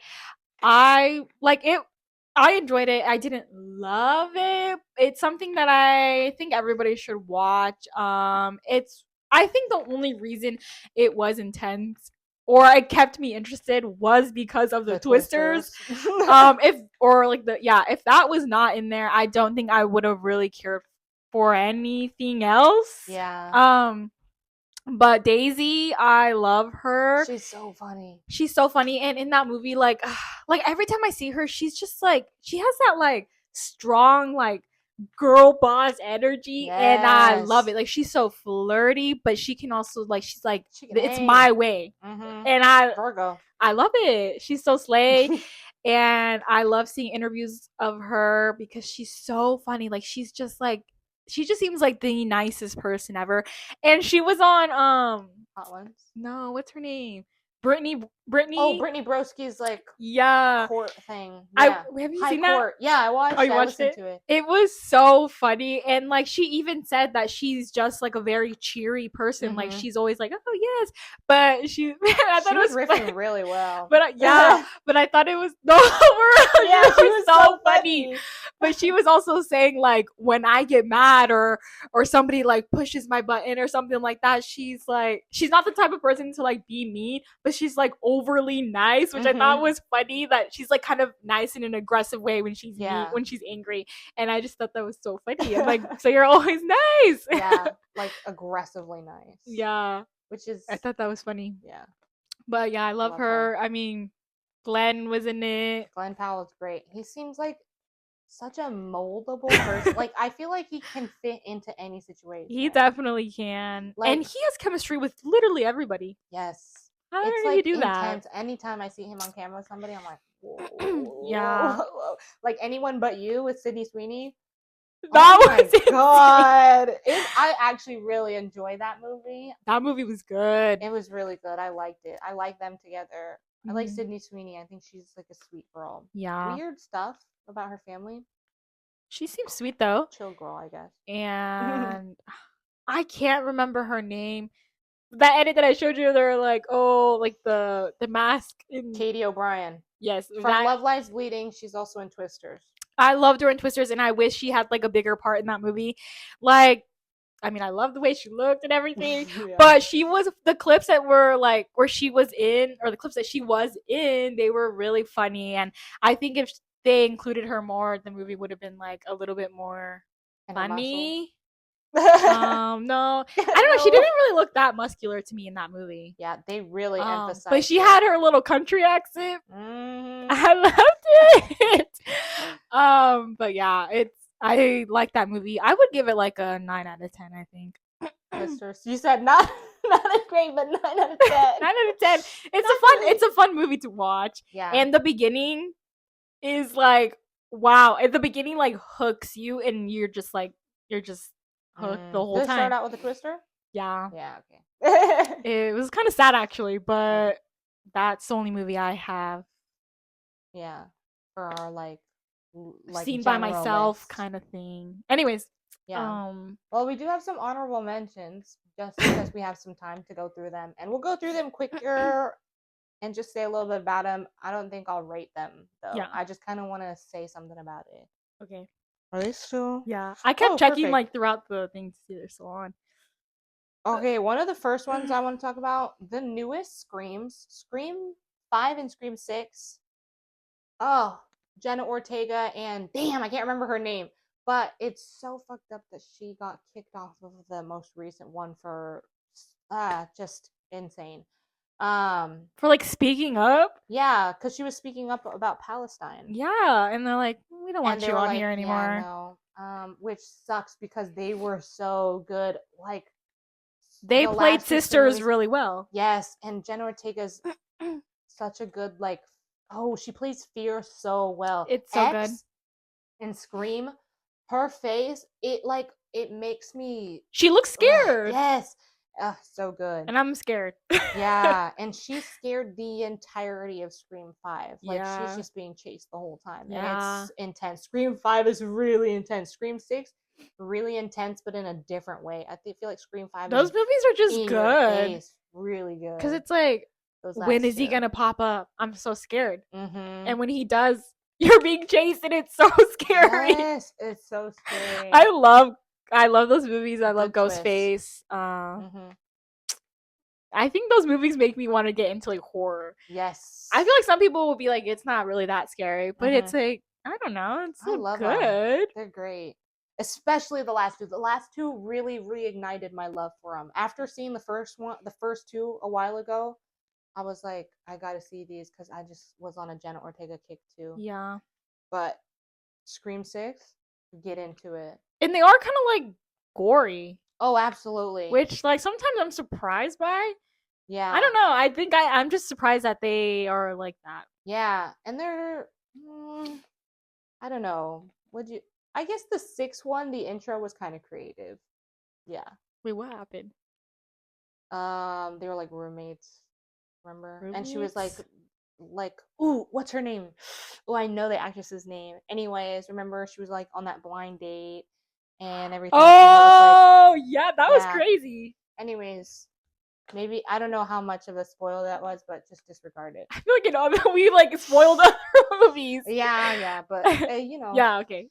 [SPEAKER 1] I like it. I enjoyed it. I didn't love it. It's something that I think everybody should watch. It's I think the only reason it was intense or it kept me interested was because of the twisters. If that was not in there, I don't think I would have really cared for anything else.
[SPEAKER 2] Yeah.
[SPEAKER 1] But Daisy, I love her.
[SPEAKER 2] She's so funny.
[SPEAKER 1] She's so funny, and in that movie, like every time I see her, she's just like she has that like strong like girl boss energy, and I love
[SPEAKER 2] Yes.
[SPEAKER 1] it. Like she's so flirty, but she can also like she's like
[SPEAKER 2] She can
[SPEAKER 1] it's
[SPEAKER 2] hang.
[SPEAKER 1] my way,
[SPEAKER 2] Mm-hmm.
[SPEAKER 1] and
[SPEAKER 2] Virgo.
[SPEAKER 1] I love it. She's so slay. And I love seeing interviews of her because she's so funny. Like she's just like she just seems like the nicest person ever. And she was on
[SPEAKER 2] Hot ones.
[SPEAKER 1] no, what's her name?
[SPEAKER 2] Oh,
[SPEAKER 1] Brittany.
[SPEAKER 2] Brittany Broski's like
[SPEAKER 1] Yeah.
[SPEAKER 2] court thing.
[SPEAKER 1] I
[SPEAKER 2] Yeah.
[SPEAKER 1] have you
[SPEAKER 2] High
[SPEAKER 1] seen that?
[SPEAKER 2] court. Yeah, I
[SPEAKER 1] Oh,
[SPEAKER 2] watched it.
[SPEAKER 1] you
[SPEAKER 2] I
[SPEAKER 1] watched
[SPEAKER 2] listened
[SPEAKER 1] it?
[SPEAKER 2] to it.
[SPEAKER 1] It was so funny. And like she even said that she's just like a very cheery person. Like
[SPEAKER 2] Mm-hmm.
[SPEAKER 1] she's always like, oh yes. But I thought
[SPEAKER 2] She
[SPEAKER 1] it
[SPEAKER 2] was
[SPEAKER 1] was funny.
[SPEAKER 2] riffing really well.
[SPEAKER 1] But yeah, but I thought it was no,
[SPEAKER 2] Yeah,
[SPEAKER 1] it
[SPEAKER 2] she
[SPEAKER 1] was
[SPEAKER 2] was
[SPEAKER 1] so
[SPEAKER 2] so
[SPEAKER 1] funny.
[SPEAKER 2] funny.
[SPEAKER 1] But she was also saying like when I get mad or somebody like pushes my button or something like that, she's like she's not the type of person to like be mean, but she's like overly nice, which I thought
[SPEAKER 2] Mm-hmm.
[SPEAKER 1] was funny. That she's like kind of nice in an aggressive way when she's mean,
[SPEAKER 2] Yeah.
[SPEAKER 1] when she's angry, and I just thought that was so funny. I'm like, so you're always nice.
[SPEAKER 2] Yeah, like aggressively nice.
[SPEAKER 1] Yeah,
[SPEAKER 2] Which is
[SPEAKER 1] I thought that was funny.
[SPEAKER 2] yeah.
[SPEAKER 1] But yeah, I love her. I mean, Glenn was in it.
[SPEAKER 2] Glenn Powell's great. He seems like such a moldable person. Like I feel like he can fit into any situation.
[SPEAKER 1] He definitely can.
[SPEAKER 2] Like,
[SPEAKER 1] and he has chemistry with literally everybody.
[SPEAKER 2] yes.
[SPEAKER 1] How
[SPEAKER 2] It's
[SPEAKER 1] did
[SPEAKER 2] like
[SPEAKER 1] he do
[SPEAKER 2] intense.
[SPEAKER 1] that?
[SPEAKER 2] Anytime I see him on camera with somebody, I'm like, whoa,
[SPEAKER 1] Yeah.
[SPEAKER 2] whoa. Like Anyone But You with Sydney Sweeney.
[SPEAKER 1] That
[SPEAKER 2] Oh my
[SPEAKER 1] was insane.
[SPEAKER 2] god. I actually really enjoyed that movie.
[SPEAKER 1] That movie was good.
[SPEAKER 2] It was really good. I liked it. I like them together. I like Sydney Sweeney. I think she's like a sweet girl.
[SPEAKER 1] Yeah.
[SPEAKER 2] Weird stuff about her family.
[SPEAKER 1] She seems sweet though.
[SPEAKER 2] Chill girl, I guess.
[SPEAKER 1] And I can't remember her name. That edit that I showed you, they're like, oh, like the mask in
[SPEAKER 2] Katie O'Brien.
[SPEAKER 1] yes.
[SPEAKER 2] From
[SPEAKER 1] That,
[SPEAKER 2] Love Lies Bleeding, she's also in Twisters.
[SPEAKER 1] I loved her in Twisters, and I wish she had like a bigger part in that movie. Like, I mean, I love the way she looked and everything,
[SPEAKER 2] Yeah.
[SPEAKER 1] but she was the clips that were like where she was in, or the clips that she was in, they were really funny. And I think if they included her more, the movie would have been like a little bit more funny. No, I don't know. She didn't really look that muscular to me in that movie.
[SPEAKER 2] Yeah, they really emphasized.
[SPEAKER 1] But she had her little country accent.
[SPEAKER 2] Mm-hmm.
[SPEAKER 1] I loved it. But yeah, I like that movie. I would give it like a 9 out of 10, I think.
[SPEAKER 2] Sisters. You said not a great, but 9 out of 10.
[SPEAKER 1] 9 out of 10. It's a fun movie to watch.
[SPEAKER 2] Yeah.
[SPEAKER 1] And the beginning is like wow. At the beginning like hooks you, and you're just hooked the whole
[SPEAKER 2] Did it
[SPEAKER 1] time.
[SPEAKER 2] start out with a twister?
[SPEAKER 1] Yeah.
[SPEAKER 2] Yeah, okay.
[SPEAKER 1] It was kind of sad actually, but that's the only movie I have.
[SPEAKER 2] Yeah. For our like
[SPEAKER 1] seen by myself
[SPEAKER 2] list.
[SPEAKER 1] kind of thing. Anyways,
[SPEAKER 2] yeah. Well, we do have some honorable mentions just because we have some time to go through them, and we'll go through them quicker and just say a little bit about them. I don't think I'll rate them though. Yeah. I just kind of want to say something about it.
[SPEAKER 1] Okay.
[SPEAKER 2] Are they still?
[SPEAKER 1] Yeah. I kept checking like throughout the thing to see they're still on.
[SPEAKER 2] Okay, one of the first ones I want to talk about, the newest Screams, Scream 5 and Scream 6. Oh, Jenna Ortega and damn, I can't remember her name. But it's so fucked up that she got kicked off of the most recent one for just insane.
[SPEAKER 1] For like speaking up?
[SPEAKER 2] Yeah, because she was speaking up about Palestine.
[SPEAKER 1] Yeah, and they're like, we don't want you on here anymore.
[SPEAKER 2] Yeah, no. Which sucks because they were so good. Like
[SPEAKER 1] they played sisters really well.
[SPEAKER 2] Yes, and Jenna Ortega's such a good like. Oh, she plays Fear so well.
[SPEAKER 1] It's so good.
[SPEAKER 2] And Scream, her face, it makes me.
[SPEAKER 1] She looks scared.
[SPEAKER 2] Yes. So good.
[SPEAKER 1] And I'm scared.
[SPEAKER 2] Yeah, and she's scared the entirety of Scream 5. Like she's just being chased the whole time. Yeah. And it's intense. Scream 5 is really intense. Scream 6, really intense, but in a different way. I feel like Scream 5
[SPEAKER 1] those movies are just good.
[SPEAKER 2] Really good.
[SPEAKER 1] Because it's like, when is he gonna pop up? I'm so scared. And when he does, you're being chased, and it's so scary.
[SPEAKER 2] Yes, it's so scary.
[SPEAKER 1] I love those movies. I love Ghostface. I think those movies make me want to get into like horror.
[SPEAKER 2] Yes.
[SPEAKER 1] I feel like some people will be like, it's not really that scary, but it's like, I don't know, it's so good.
[SPEAKER 2] They're great. especially the last two. The last two really reignited my love for them. After seeing the first two a while ago, I was like, I gotta see these because I just was on a Jenna Ortega kick too.
[SPEAKER 1] Yeah.
[SPEAKER 2] But Scream 6, get into it.
[SPEAKER 1] And they are kind of like gory.
[SPEAKER 2] Oh, absolutely.
[SPEAKER 1] Which like sometimes I'm surprised by.
[SPEAKER 2] Yeah.
[SPEAKER 1] I don't know. I think I'm just surprised that they are like that.
[SPEAKER 2] Yeah, and they're I don't know. Would you I guess the sixth one, the intro was kind of creative. Yeah.
[SPEAKER 1] Wait, what happened?
[SPEAKER 2] They were like roommates, remember?
[SPEAKER 1] Roommates?
[SPEAKER 2] And she was like, ooh, what's her name? Oh, I know the actress's name. Anyways, remember she was like on that blind date and everything.
[SPEAKER 1] Oh, yeah, that was crazy.
[SPEAKER 2] Anyways, maybe I don't know how much of a spoiler that was, but just disregard it.
[SPEAKER 1] I feel like we like spoiled other movies.
[SPEAKER 2] Yeah, but
[SPEAKER 1] Yeah, okay.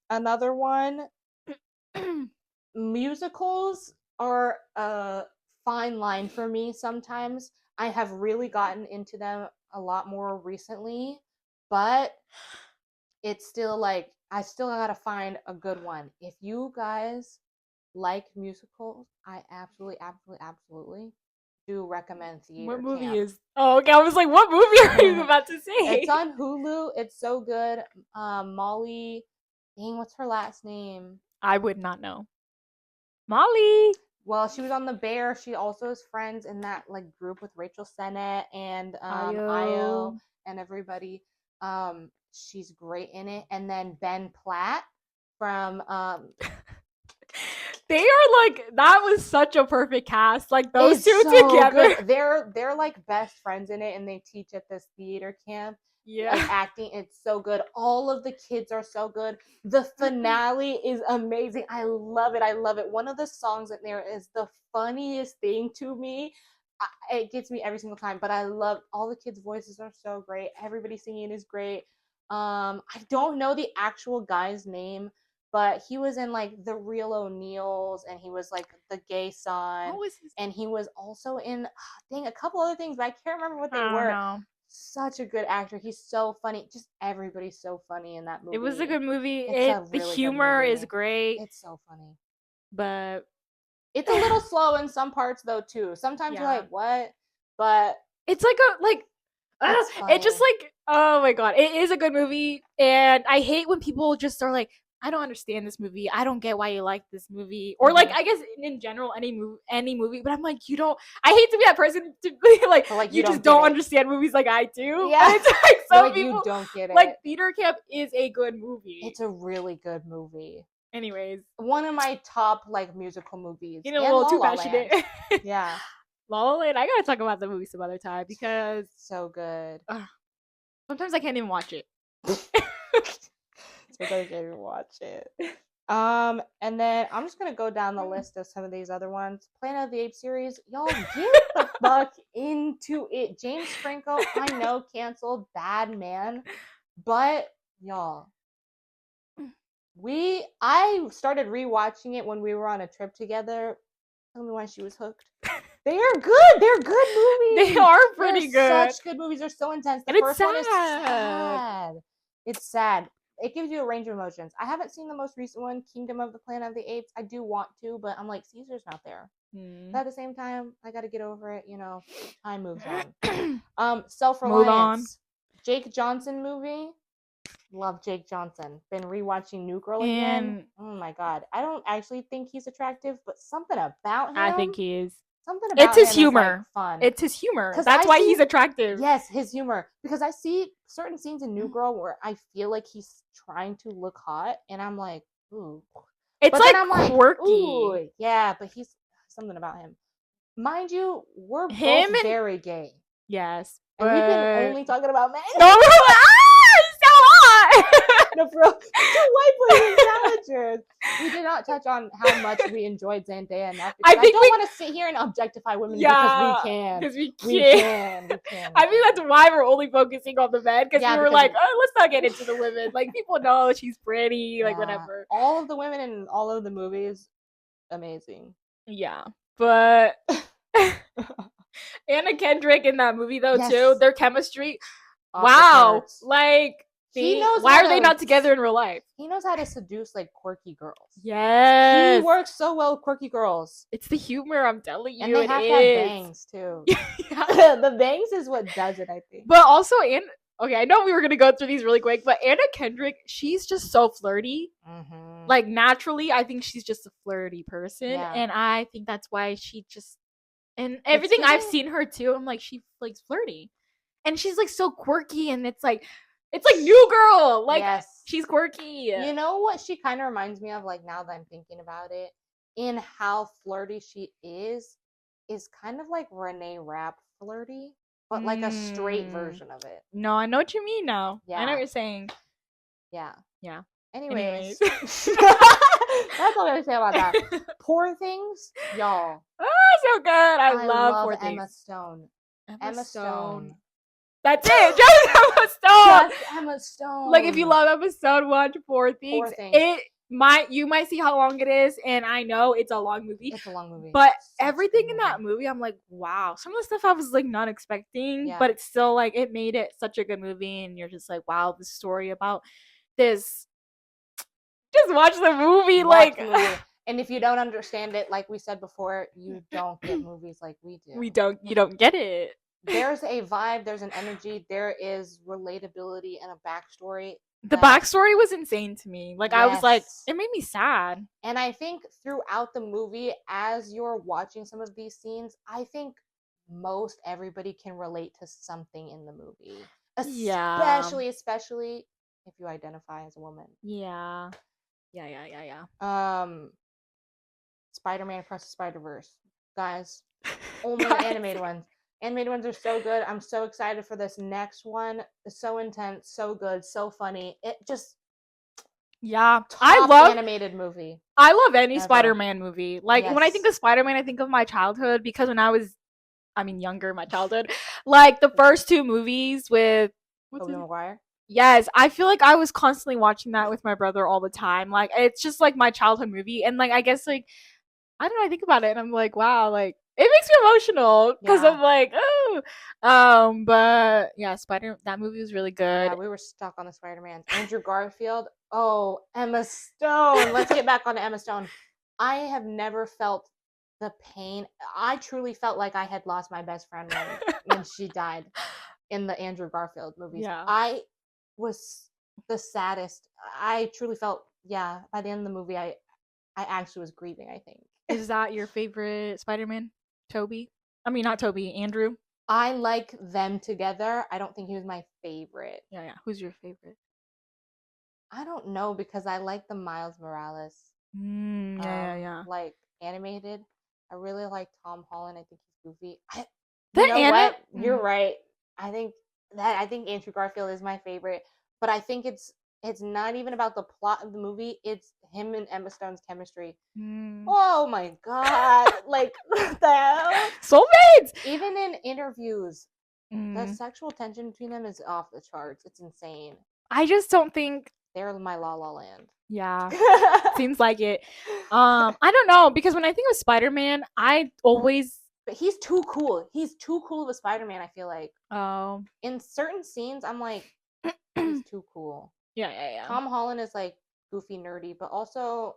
[SPEAKER 2] Another one. Musicals are a fine line for me sometimes. I have really gotten into them a lot more recently, but it's still like I still gotta find a good one. If you guys like musicals, I absolutely do recommend Theater
[SPEAKER 1] What movie
[SPEAKER 2] Camp.
[SPEAKER 1] is? Oh, okay. I was like, what movie are you about to say?
[SPEAKER 2] It's on Hulu. It's so good. Molly, dang, what's her last name?
[SPEAKER 1] I would not know. Molly.
[SPEAKER 2] Well, she was on The Bear. She also is friends in that like group with Rachel Sennett and Io and everybody. She's great in it. And then Ben Platt from
[SPEAKER 1] they are like that was such a perfect cast. Like those two
[SPEAKER 2] so
[SPEAKER 1] together.
[SPEAKER 2] Good. They're like best friends in it, and they teach at this theater camp.
[SPEAKER 1] Yeah.
[SPEAKER 2] Like acting, it's so good. All of the kids are so good. The finale is amazing. I love it. I love it. One of the songs in there is the funniest thing to me. It gets me every single time. But I love all the kids' voices are so great. Everybody singing is great. I don't know the actual guy's name, but he was in like The Real O'Neills, and he was like the gay son.
[SPEAKER 1] What was his?
[SPEAKER 2] And he was also in a couple other things, but I can't remember what they were.
[SPEAKER 1] Know.
[SPEAKER 2] Such a good actor. He's so funny. Just everybody's so funny in that movie.
[SPEAKER 1] It was a good movie.
[SPEAKER 2] Really
[SPEAKER 1] the humor is great.
[SPEAKER 2] It's so funny.
[SPEAKER 1] But
[SPEAKER 2] it's a little slow in some parts though too. Sometimes you're like, what? But
[SPEAKER 1] it's it's just like, oh my god, it is a good movie. And I hate when people just are like, I don't understand this movie. I don't get why you like this movie. Or like, I guess in general, any movie. But I'm like, you don't. I hate to be that person to be like you just don't understand movies like I do.
[SPEAKER 2] Yeah,
[SPEAKER 1] and it's like some people
[SPEAKER 2] you don't get it.
[SPEAKER 1] Like Theater Camp is a good movie.
[SPEAKER 2] It's a really good movie.
[SPEAKER 1] Anyways,
[SPEAKER 2] one of my top like musical movies.
[SPEAKER 1] Getting a little too passionate.
[SPEAKER 2] Yeah.
[SPEAKER 1] La La Land. I gotta talk about the movie some other time because
[SPEAKER 2] so good.
[SPEAKER 1] Sometimes I can't even watch it.
[SPEAKER 2] Sometimes I can't even watch it. And then I'm just gonna go down the list of some of these other ones. Planet of the Apes series, y'all get the fuck into it. James Franco, I know, canceled, bad man, but y'all, I started rewatching it when we were on a trip together. Tell me why she was hooked. They are good. They're good movies.
[SPEAKER 1] They are pretty good.
[SPEAKER 2] Such good movies. They're so intense. The
[SPEAKER 1] and
[SPEAKER 2] first one is sad. It's sad. It gives you a range of emotions. I haven't seen the most recent one, Kingdom of the Planet of the Apes. I do want to, but I'm like, Caesar's not there. But at the same time, I got to get over it. Time moves on. Self-Reliance. Jake Johnson movie. Love Jake Johnson. Been rewatching New Girl again. Oh my god. I don't actually think he's attractive, but something about him.
[SPEAKER 1] I think he is.
[SPEAKER 2] Something about
[SPEAKER 1] it's his
[SPEAKER 2] him
[SPEAKER 1] humor.
[SPEAKER 2] Is, like, fun.
[SPEAKER 1] It's his humor. That's why he's attractive.
[SPEAKER 2] Yes, his humor. Because I see certain scenes in New Girl where I feel like he's trying to look hot, and I'm like, ooh.
[SPEAKER 1] It's but like I'm quirky.
[SPEAKER 2] Like, ooh, yeah, but he's something about him. Mind you, we're both very gay.
[SPEAKER 1] Yes.
[SPEAKER 2] And we've been only talking about men.
[SPEAKER 1] No, he's so hot.
[SPEAKER 2] No, bro. Two white boys and challengers. We did not touch on how much we enjoyed Zendaya enough. I don't want to sit here and objectify women because we can.
[SPEAKER 1] Because we can. I think that's why we're only focusing on the men. Because we were like, oh, let's not get into the women. Like, people know she's pretty, like, whatever.
[SPEAKER 2] All of the women in all of the movies, amazing.
[SPEAKER 1] Yeah. But Anna Kendrick in that movie, though, too. Their chemistry. Wow. Like,
[SPEAKER 2] He
[SPEAKER 1] thing.
[SPEAKER 2] knows
[SPEAKER 1] Why
[SPEAKER 2] how
[SPEAKER 1] are they
[SPEAKER 2] to-
[SPEAKER 1] not together in real life?
[SPEAKER 2] He knows how to seduce like quirky girls. He
[SPEAKER 1] Yes.
[SPEAKER 2] works so well with quirky girls.
[SPEAKER 1] It's the humor, I'm telling you.
[SPEAKER 2] And they
[SPEAKER 1] it
[SPEAKER 2] have to
[SPEAKER 1] is.
[SPEAKER 2] have bangs too.
[SPEAKER 1] Yeah.
[SPEAKER 2] The bangs is what does it, I think.
[SPEAKER 1] But also, okay, I know we were gonna go through these really quick, but Anna Kendrick, she's just so flirty.
[SPEAKER 2] Mm-hmm.
[SPEAKER 1] Like naturally, I think she's just a flirty person,
[SPEAKER 2] Yeah.
[SPEAKER 1] and I think that's why she just and everything I've seen her too, I'm like she likes flirty, and she's like so quirky, and it's like New Girl, like
[SPEAKER 2] Yes.
[SPEAKER 1] she's quirky.
[SPEAKER 2] You know what she kind of reminds me of, like now that I'm thinking about it, in how flirty she is kind of like Renee Rapp flirty, but like a straight version of it.
[SPEAKER 1] No, I know what you mean now.
[SPEAKER 2] Yeah.
[SPEAKER 1] I know what you're saying.
[SPEAKER 2] Yeah.
[SPEAKER 1] Yeah.
[SPEAKER 2] Anyways. That's all I'm gonna say about that. Poor Things, y'all.
[SPEAKER 1] Oh, so good. I love Poor
[SPEAKER 2] Emma
[SPEAKER 1] Things.
[SPEAKER 2] Stone. Emma Stone.
[SPEAKER 1] That's it. Just Emma Stone.
[SPEAKER 2] Just Emma Stone.
[SPEAKER 1] Like if you love Emma Stone, watch Poor Things.
[SPEAKER 2] Poor Things.
[SPEAKER 1] You might see how long it is, and I know it's a long movie.
[SPEAKER 2] It's a long movie.
[SPEAKER 1] But everything in that movie, I'm like, wow. Some of the stuff I was like not expecting, but it's still like it made it such a good movie, and you're just like, wow, this story about this. Just watch the movie,
[SPEAKER 2] watch the movie. And if you don't understand it, like we said before, you don't get movies like we do.
[SPEAKER 1] You don't get it.
[SPEAKER 2] There's a vibe, there's an energy, there is relatability and a backstory.
[SPEAKER 1] The backstory was insane to me. Like I was like, it made me sad.
[SPEAKER 2] And I think throughout the movie, as you're watching some of these scenes, I think most everybody can relate to something in the movie. Especially if you identify as a woman.
[SPEAKER 1] Yeah.
[SPEAKER 2] Spider-Man Across the Spider-Verse. Guys, only animated ones. Animated ones are so good. I'm so excited for this next one. It's so intense, so good, so funny. It just
[SPEAKER 1] I love
[SPEAKER 2] animated movie.
[SPEAKER 1] I love any Spider-Man movie. Like when I think of Spider-Man, I think of my childhood because when I was younger, my childhood, like the first two movies with
[SPEAKER 2] Tobey Maguire.
[SPEAKER 1] Yes, I feel like I was constantly watching that with my brother all the time. Like it's just like my childhood movie, and like I guess like I don't know. I think about it, and I'm like, wow, like it makes me emotional because I'm like, oh, but yeah, that movie was really good.
[SPEAKER 2] Yeah, we were stuck on the Spider-Man. Andrew Garfield. Oh, Emma Stone. Let's get back on to Emma Stone. I have never felt the pain. I truly felt like I had lost my best friend when she died in the Andrew Garfield movies.
[SPEAKER 1] Yeah.
[SPEAKER 2] I was the saddest. I truly felt, by the end of the movie, I actually was grieving, I think.
[SPEAKER 1] Is that your favorite Spider-Man? Toby? I mean, not Toby, Andrew?
[SPEAKER 2] I like them together. I don't think he was my favorite.
[SPEAKER 1] Yeah. Who's your favorite?
[SPEAKER 2] I don't know because I like the Miles Morales.
[SPEAKER 1] Yeah.
[SPEAKER 2] Like animated. I really like Tom Holland. I think he's goofy. What? You're right. I think Andrew Garfield is my favorite, but I think it's not even about the plot of the movie. It's him and Emma Stone's chemistry. Oh my god! Like what the hell?
[SPEAKER 1] Soulmates.
[SPEAKER 2] Even in interviews, the sexual tension between them is off the charts. It's insane.
[SPEAKER 1] I just don't think
[SPEAKER 2] they're my La La Land.
[SPEAKER 1] Yeah, seems like it. I don't know because when I think of Spider-Man, I always.
[SPEAKER 2] But he's too cool. He's too cool of a Spider-Man, I feel like.
[SPEAKER 1] Oh.
[SPEAKER 2] In certain scenes, I'm like, he's too cool.
[SPEAKER 1] Yeah.
[SPEAKER 2] Tom Holland is like goofy, nerdy, but also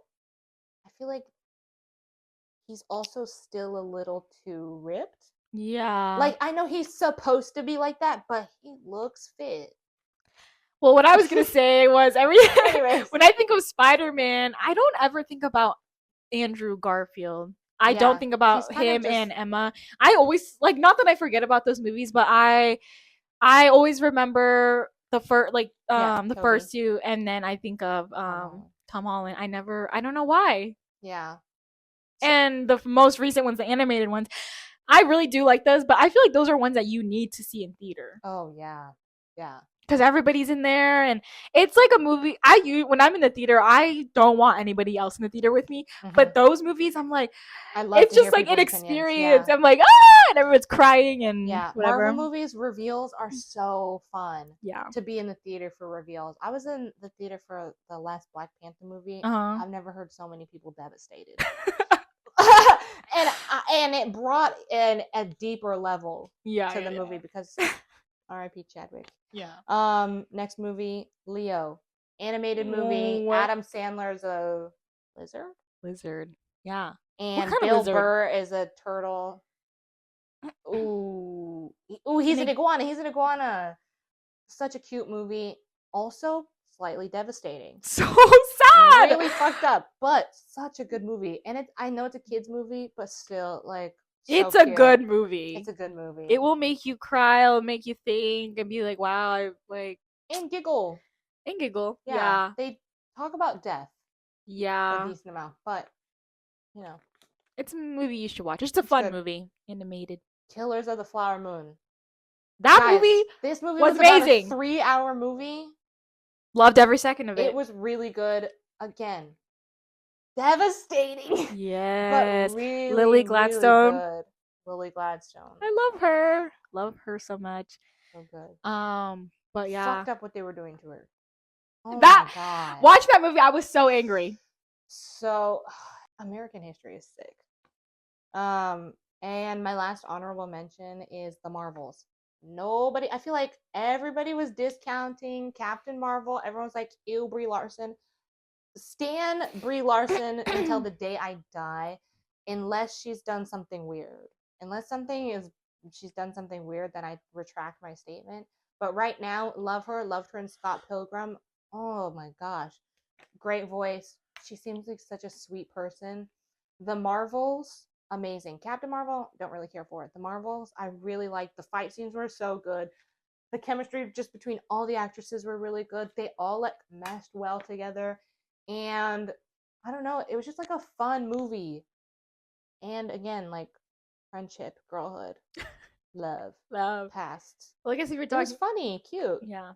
[SPEAKER 2] I feel like he's also still a little too ripped.
[SPEAKER 1] Yeah.
[SPEAKER 2] Like I know he's supposed to be like that, but he looks fit.
[SPEAKER 1] Well, what I was gonna say was when I think of Spider-Man, I don't ever think about Andrew Garfield. I don't think about him and Emma. I always not that I forget about those movies, but I always remember the first the first two, and then I think of Tom Holland. I don't know why.
[SPEAKER 2] Yeah.
[SPEAKER 1] And the most recent ones, the animated ones, I really do like those, but I feel like those are ones that you need to see in theater.
[SPEAKER 2] Oh yeah.
[SPEAKER 1] Because everybody's in there, and it's like a movie. When I'm in the theater, I don't want anybody else in the theater with me. But those movies, I'm like, it's just like an experience. Yeah. I'm like, and everyone's crying and whatever.
[SPEAKER 2] Marvel movies reveals are so fun. Yeah, to be in the theater for reveals. I was in the theater for the last Black Panther movie. I've never heard so many people devastated. and it brought in a deeper level to the movie because R.I.P. Chadwick.
[SPEAKER 1] Yeah.
[SPEAKER 2] Next movie, Leo, animated movie. Adam Sandler's a
[SPEAKER 1] lizard. Yeah.
[SPEAKER 2] And
[SPEAKER 1] kind of
[SPEAKER 2] Bill
[SPEAKER 1] lizard?
[SPEAKER 2] Burr is a turtle. Ooh, he's an iguana. He's an iguana. Such a cute movie. Also, slightly devastating.
[SPEAKER 1] So sad.
[SPEAKER 2] Really fucked up, but such a good movie. And I know it's a kids movie, but still, like, so
[SPEAKER 1] it's a
[SPEAKER 2] cute.
[SPEAKER 1] good movie.
[SPEAKER 2] It's a good movie.
[SPEAKER 1] It will make you cry. It'll make you think and be like, wow, I like
[SPEAKER 2] and giggle.
[SPEAKER 1] And giggle.
[SPEAKER 2] Yeah.
[SPEAKER 1] Yeah.
[SPEAKER 2] They talk about death.
[SPEAKER 1] Yeah.
[SPEAKER 2] A decent amount, but you know,
[SPEAKER 1] it's a movie you should watch. It's a fun movie, animated.
[SPEAKER 2] Killers of the Flower Moon.
[SPEAKER 1] This movie
[SPEAKER 2] was
[SPEAKER 1] amazing.
[SPEAKER 2] About a 3-hour movie.
[SPEAKER 1] Loved every second of it.
[SPEAKER 2] It was really good. Again, devastating.
[SPEAKER 1] Yes.
[SPEAKER 2] But really,
[SPEAKER 1] Lily Gladstone.
[SPEAKER 2] Really good. Lily Gladstone.
[SPEAKER 1] I love her. Love her so much.
[SPEAKER 2] So good.
[SPEAKER 1] But yeah.
[SPEAKER 2] Fucked up what they were doing to her. Oh
[SPEAKER 1] my
[SPEAKER 2] God.
[SPEAKER 1] Watching that movie, I was so angry.
[SPEAKER 2] So, American history is sick. And my last honorable mention is The Marvels. I feel like everybody was discounting Captain Marvel. Everyone's like, ew, Brie Larson. Stan Brie Larson until the day I die, unless she's done something weird. She's done something weird, then I retract my statement. But right now, loved her in Scott Pilgrim. Oh my gosh. Great voice. She seems like such a sweet person. The Marvels, amazing. Captain Marvel, don't really care for it. The Marvels, I really liked. The fight scenes were so good. The chemistry just between all the actresses were really good. They all like meshed well together. And I don't know, it was just like a fun movie. And again, like friendship, girlhood, love, past.
[SPEAKER 1] Well, I guess if you're talking,
[SPEAKER 2] it was funny, cute.
[SPEAKER 1] Yeah.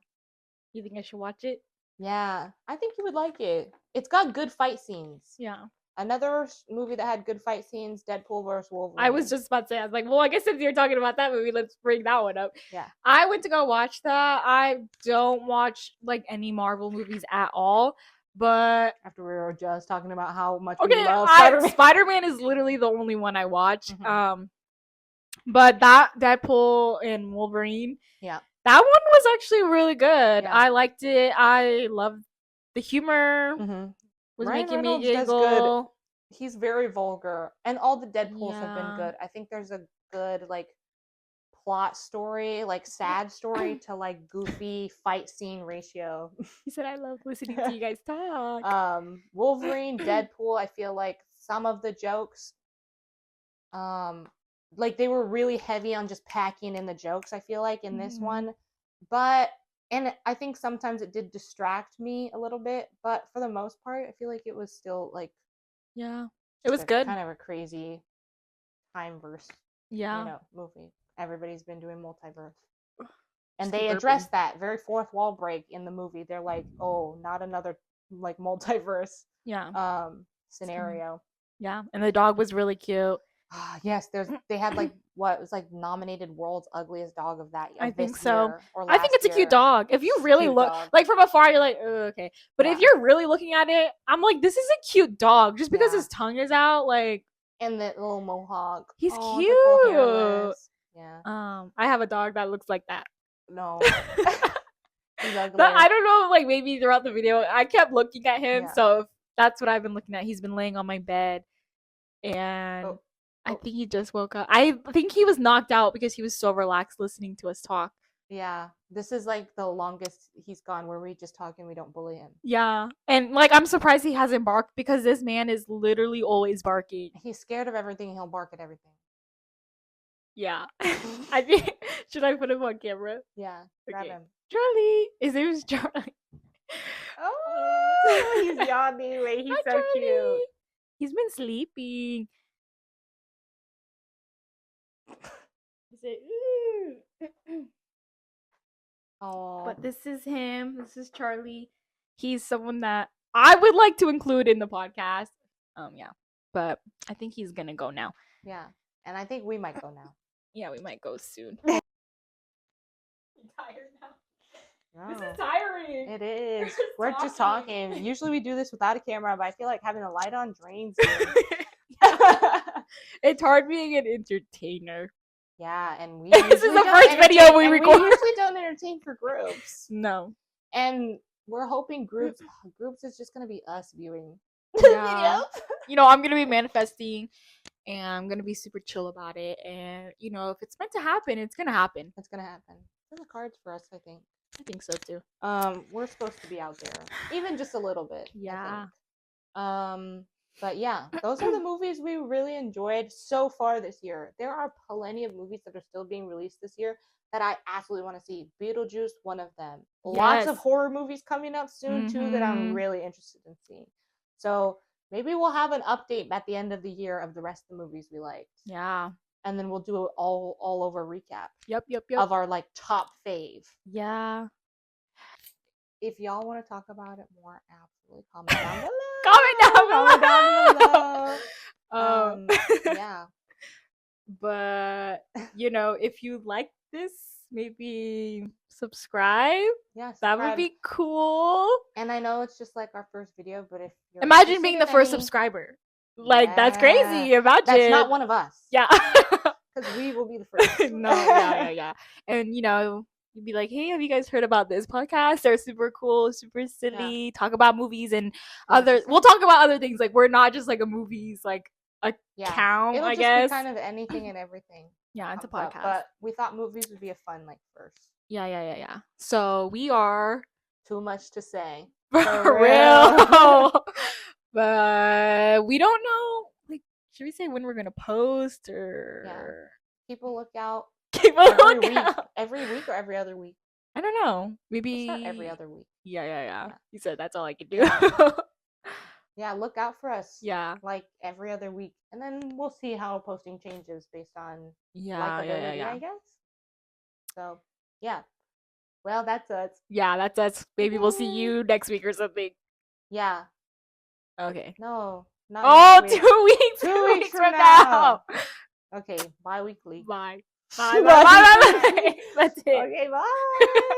[SPEAKER 1] You think I should watch it?
[SPEAKER 2] Yeah, I think you would like it. It's got good fight scenes.
[SPEAKER 1] Yeah.
[SPEAKER 2] Another movie that had good fight scenes, Deadpool vs. Wolverine.
[SPEAKER 1] I was just about to say, I was like, well, I guess if you're talking about that movie, let's bring that one up.
[SPEAKER 2] Yeah.
[SPEAKER 1] I went to go watch that. I don't watch like any Marvel movies at all. But
[SPEAKER 2] after we were just talking about how much we love Spider-Man.
[SPEAKER 1] Spider-Man is literally the only one I watch. Mm-hmm. But that Deadpool and Wolverine,
[SPEAKER 2] yeah,
[SPEAKER 1] that one was actually really good. Yeah. I liked it. I loved the humor.
[SPEAKER 2] Mm-hmm.
[SPEAKER 1] Was Ryan making Reynolds me giggle.
[SPEAKER 2] He's very vulgar, and all the Deadpools have been good. I think there's a good like plot story, like sad story to like goofy fight scene ratio.
[SPEAKER 1] He said, "I love listening to you guys talk."
[SPEAKER 2] Wolverine, Deadpool. I feel like some of the jokes, like they were really heavy on just packing in the jokes. I feel like in this one, and I think sometimes it did distract me a little bit, but for the most part, I feel like it was still like,
[SPEAKER 1] yeah, it was good.
[SPEAKER 2] Kind of a crazy time verse, movie. Everybody's been doing multiverse, and they address that very fourth wall break in the movie. They're like, oh, not another like multiverse, scenario.
[SPEAKER 1] Yeah, and the dog was really cute.
[SPEAKER 2] Yes, they had like what was like nominated world's ugliest dog of that year.
[SPEAKER 1] I think so. I think it's a cute dog. If you really look
[SPEAKER 2] dog.
[SPEAKER 1] like from afar, you're like, oh, okay. But if you're really looking at it, I'm like, this is a cute dog. Just because his tongue is out, like,
[SPEAKER 2] and the little mohawk.
[SPEAKER 1] He's cute.
[SPEAKER 2] Yeah.
[SPEAKER 1] I have a dog that looks like that.
[SPEAKER 2] No.
[SPEAKER 1] He's ugly. But I don't know, like maybe throughout the video, I kept looking at him. Yeah. So that's what I've been looking at. He's been laying on my bed, and I think he just woke up. I think he was knocked out because he was so relaxed listening to us talk.
[SPEAKER 2] Yeah. This is like the longest he's gone where we just talk and we don't bully him.
[SPEAKER 1] Yeah. And like I'm surprised he hasn't barked because this man is literally always barking.
[SPEAKER 2] He's scared of everything. He'll bark at everything.
[SPEAKER 1] Yeah. I think should I put him on camera?
[SPEAKER 2] Yeah. Grab him.
[SPEAKER 1] Charlie. His name is Charlie.
[SPEAKER 2] Oh, he's yawning. Wait, he's so cute.
[SPEAKER 1] He's been sleeping.
[SPEAKER 2] Oh,
[SPEAKER 1] but this is him. This is Charlie. He's someone that I would like to include in the podcast. Yeah, but I think he's gonna go now.
[SPEAKER 2] Yeah, and I think we might go now.
[SPEAKER 1] Yeah, we might go soon. I'm tired now. No. This is tiring.
[SPEAKER 2] It is. We're just talking. Usually we do this without a camera, but I feel like having the light on drains me.
[SPEAKER 1] It's hard being an entertainer.
[SPEAKER 2] Yeah, and we
[SPEAKER 1] This is
[SPEAKER 2] usually
[SPEAKER 1] the
[SPEAKER 2] don't
[SPEAKER 1] first video
[SPEAKER 2] entertain-
[SPEAKER 1] we
[SPEAKER 2] and
[SPEAKER 1] record.
[SPEAKER 2] We usually don't entertain for groups,
[SPEAKER 1] No.
[SPEAKER 2] and we're hoping groups is just gonna be us viewing
[SPEAKER 1] Yeah.
[SPEAKER 2] videos.
[SPEAKER 1] You know, I'm gonna be manifesting, and I'm gonna be super chill about it. And you know, if it's meant to happen, it's gonna happen.
[SPEAKER 2] It's gonna happen. It's in the cards for us, I think.
[SPEAKER 1] I think so too.
[SPEAKER 2] We're supposed to be out there, even just a little bit.
[SPEAKER 1] Yeah.
[SPEAKER 2] I think. But yeah, those are the movies we really enjoyed so far this year. There are plenty of movies that are still being released this year that I absolutely want to see. Beetlejuice, one of them. Lots of
[SPEAKER 1] Yes.
[SPEAKER 2] horror movies coming up soon too that I'm
[SPEAKER 1] Mhm.
[SPEAKER 2] really interested in seeing. So maybe we'll have an update at the end of the year of the rest of the movies we liked.
[SPEAKER 1] Yeah.
[SPEAKER 2] And then we'll do an all over recap
[SPEAKER 1] Yep.
[SPEAKER 2] of our like top fave.
[SPEAKER 1] Yeah.
[SPEAKER 2] If y'all want to talk about it more, absolutely comment down below.
[SPEAKER 1] Comment down
[SPEAKER 2] below. Yeah.
[SPEAKER 1] But you know, if you like this, maybe subscribe.
[SPEAKER 2] Yeah,
[SPEAKER 1] That would be cool.
[SPEAKER 2] And I know it's just like our first video, but if you're
[SPEAKER 1] imagine being the first subscriber. Like that's crazy. Imagine.
[SPEAKER 2] That's not one of us.
[SPEAKER 1] Yeah.
[SPEAKER 2] Because we will be the first.
[SPEAKER 1] No, yeah. And you know, you'd be like, hey, have you guys heard about this podcast? They're super cool, super silly, talk about movies and we'll talk about other things. Like we're not just like a movies like account,
[SPEAKER 2] It'll
[SPEAKER 1] I
[SPEAKER 2] just
[SPEAKER 1] guess.
[SPEAKER 2] be kind of anything and everything.
[SPEAKER 1] Yeah, it's a podcast.
[SPEAKER 2] But we thought movies would be a fun like first.
[SPEAKER 1] Yeah. So we are
[SPEAKER 2] too much to say.
[SPEAKER 1] For real. But we don't know. Like, should we say when we're gonna post or
[SPEAKER 2] Keep a lookout. Every week or every other week?
[SPEAKER 1] I don't know. Maybe
[SPEAKER 2] we'll start every other week.
[SPEAKER 1] Yeah. You said that's all I could do.
[SPEAKER 2] Yeah, look out for us.
[SPEAKER 1] Yeah.
[SPEAKER 2] Like every other week. And then we'll see how posting changes based on
[SPEAKER 1] likability,
[SPEAKER 2] I guess. So, yeah. Well, that's us.
[SPEAKER 1] Yeah, that's us. Maybe we'll see you next week or something.
[SPEAKER 2] Yeah.
[SPEAKER 1] Okay.
[SPEAKER 2] No.
[SPEAKER 1] Not 2 weeks. 2 weeks from now.
[SPEAKER 2] Okay, bi-weekly.
[SPEAKER 1] Bye. Bye. That's it.
[SPEAKER 2] Okay, bye.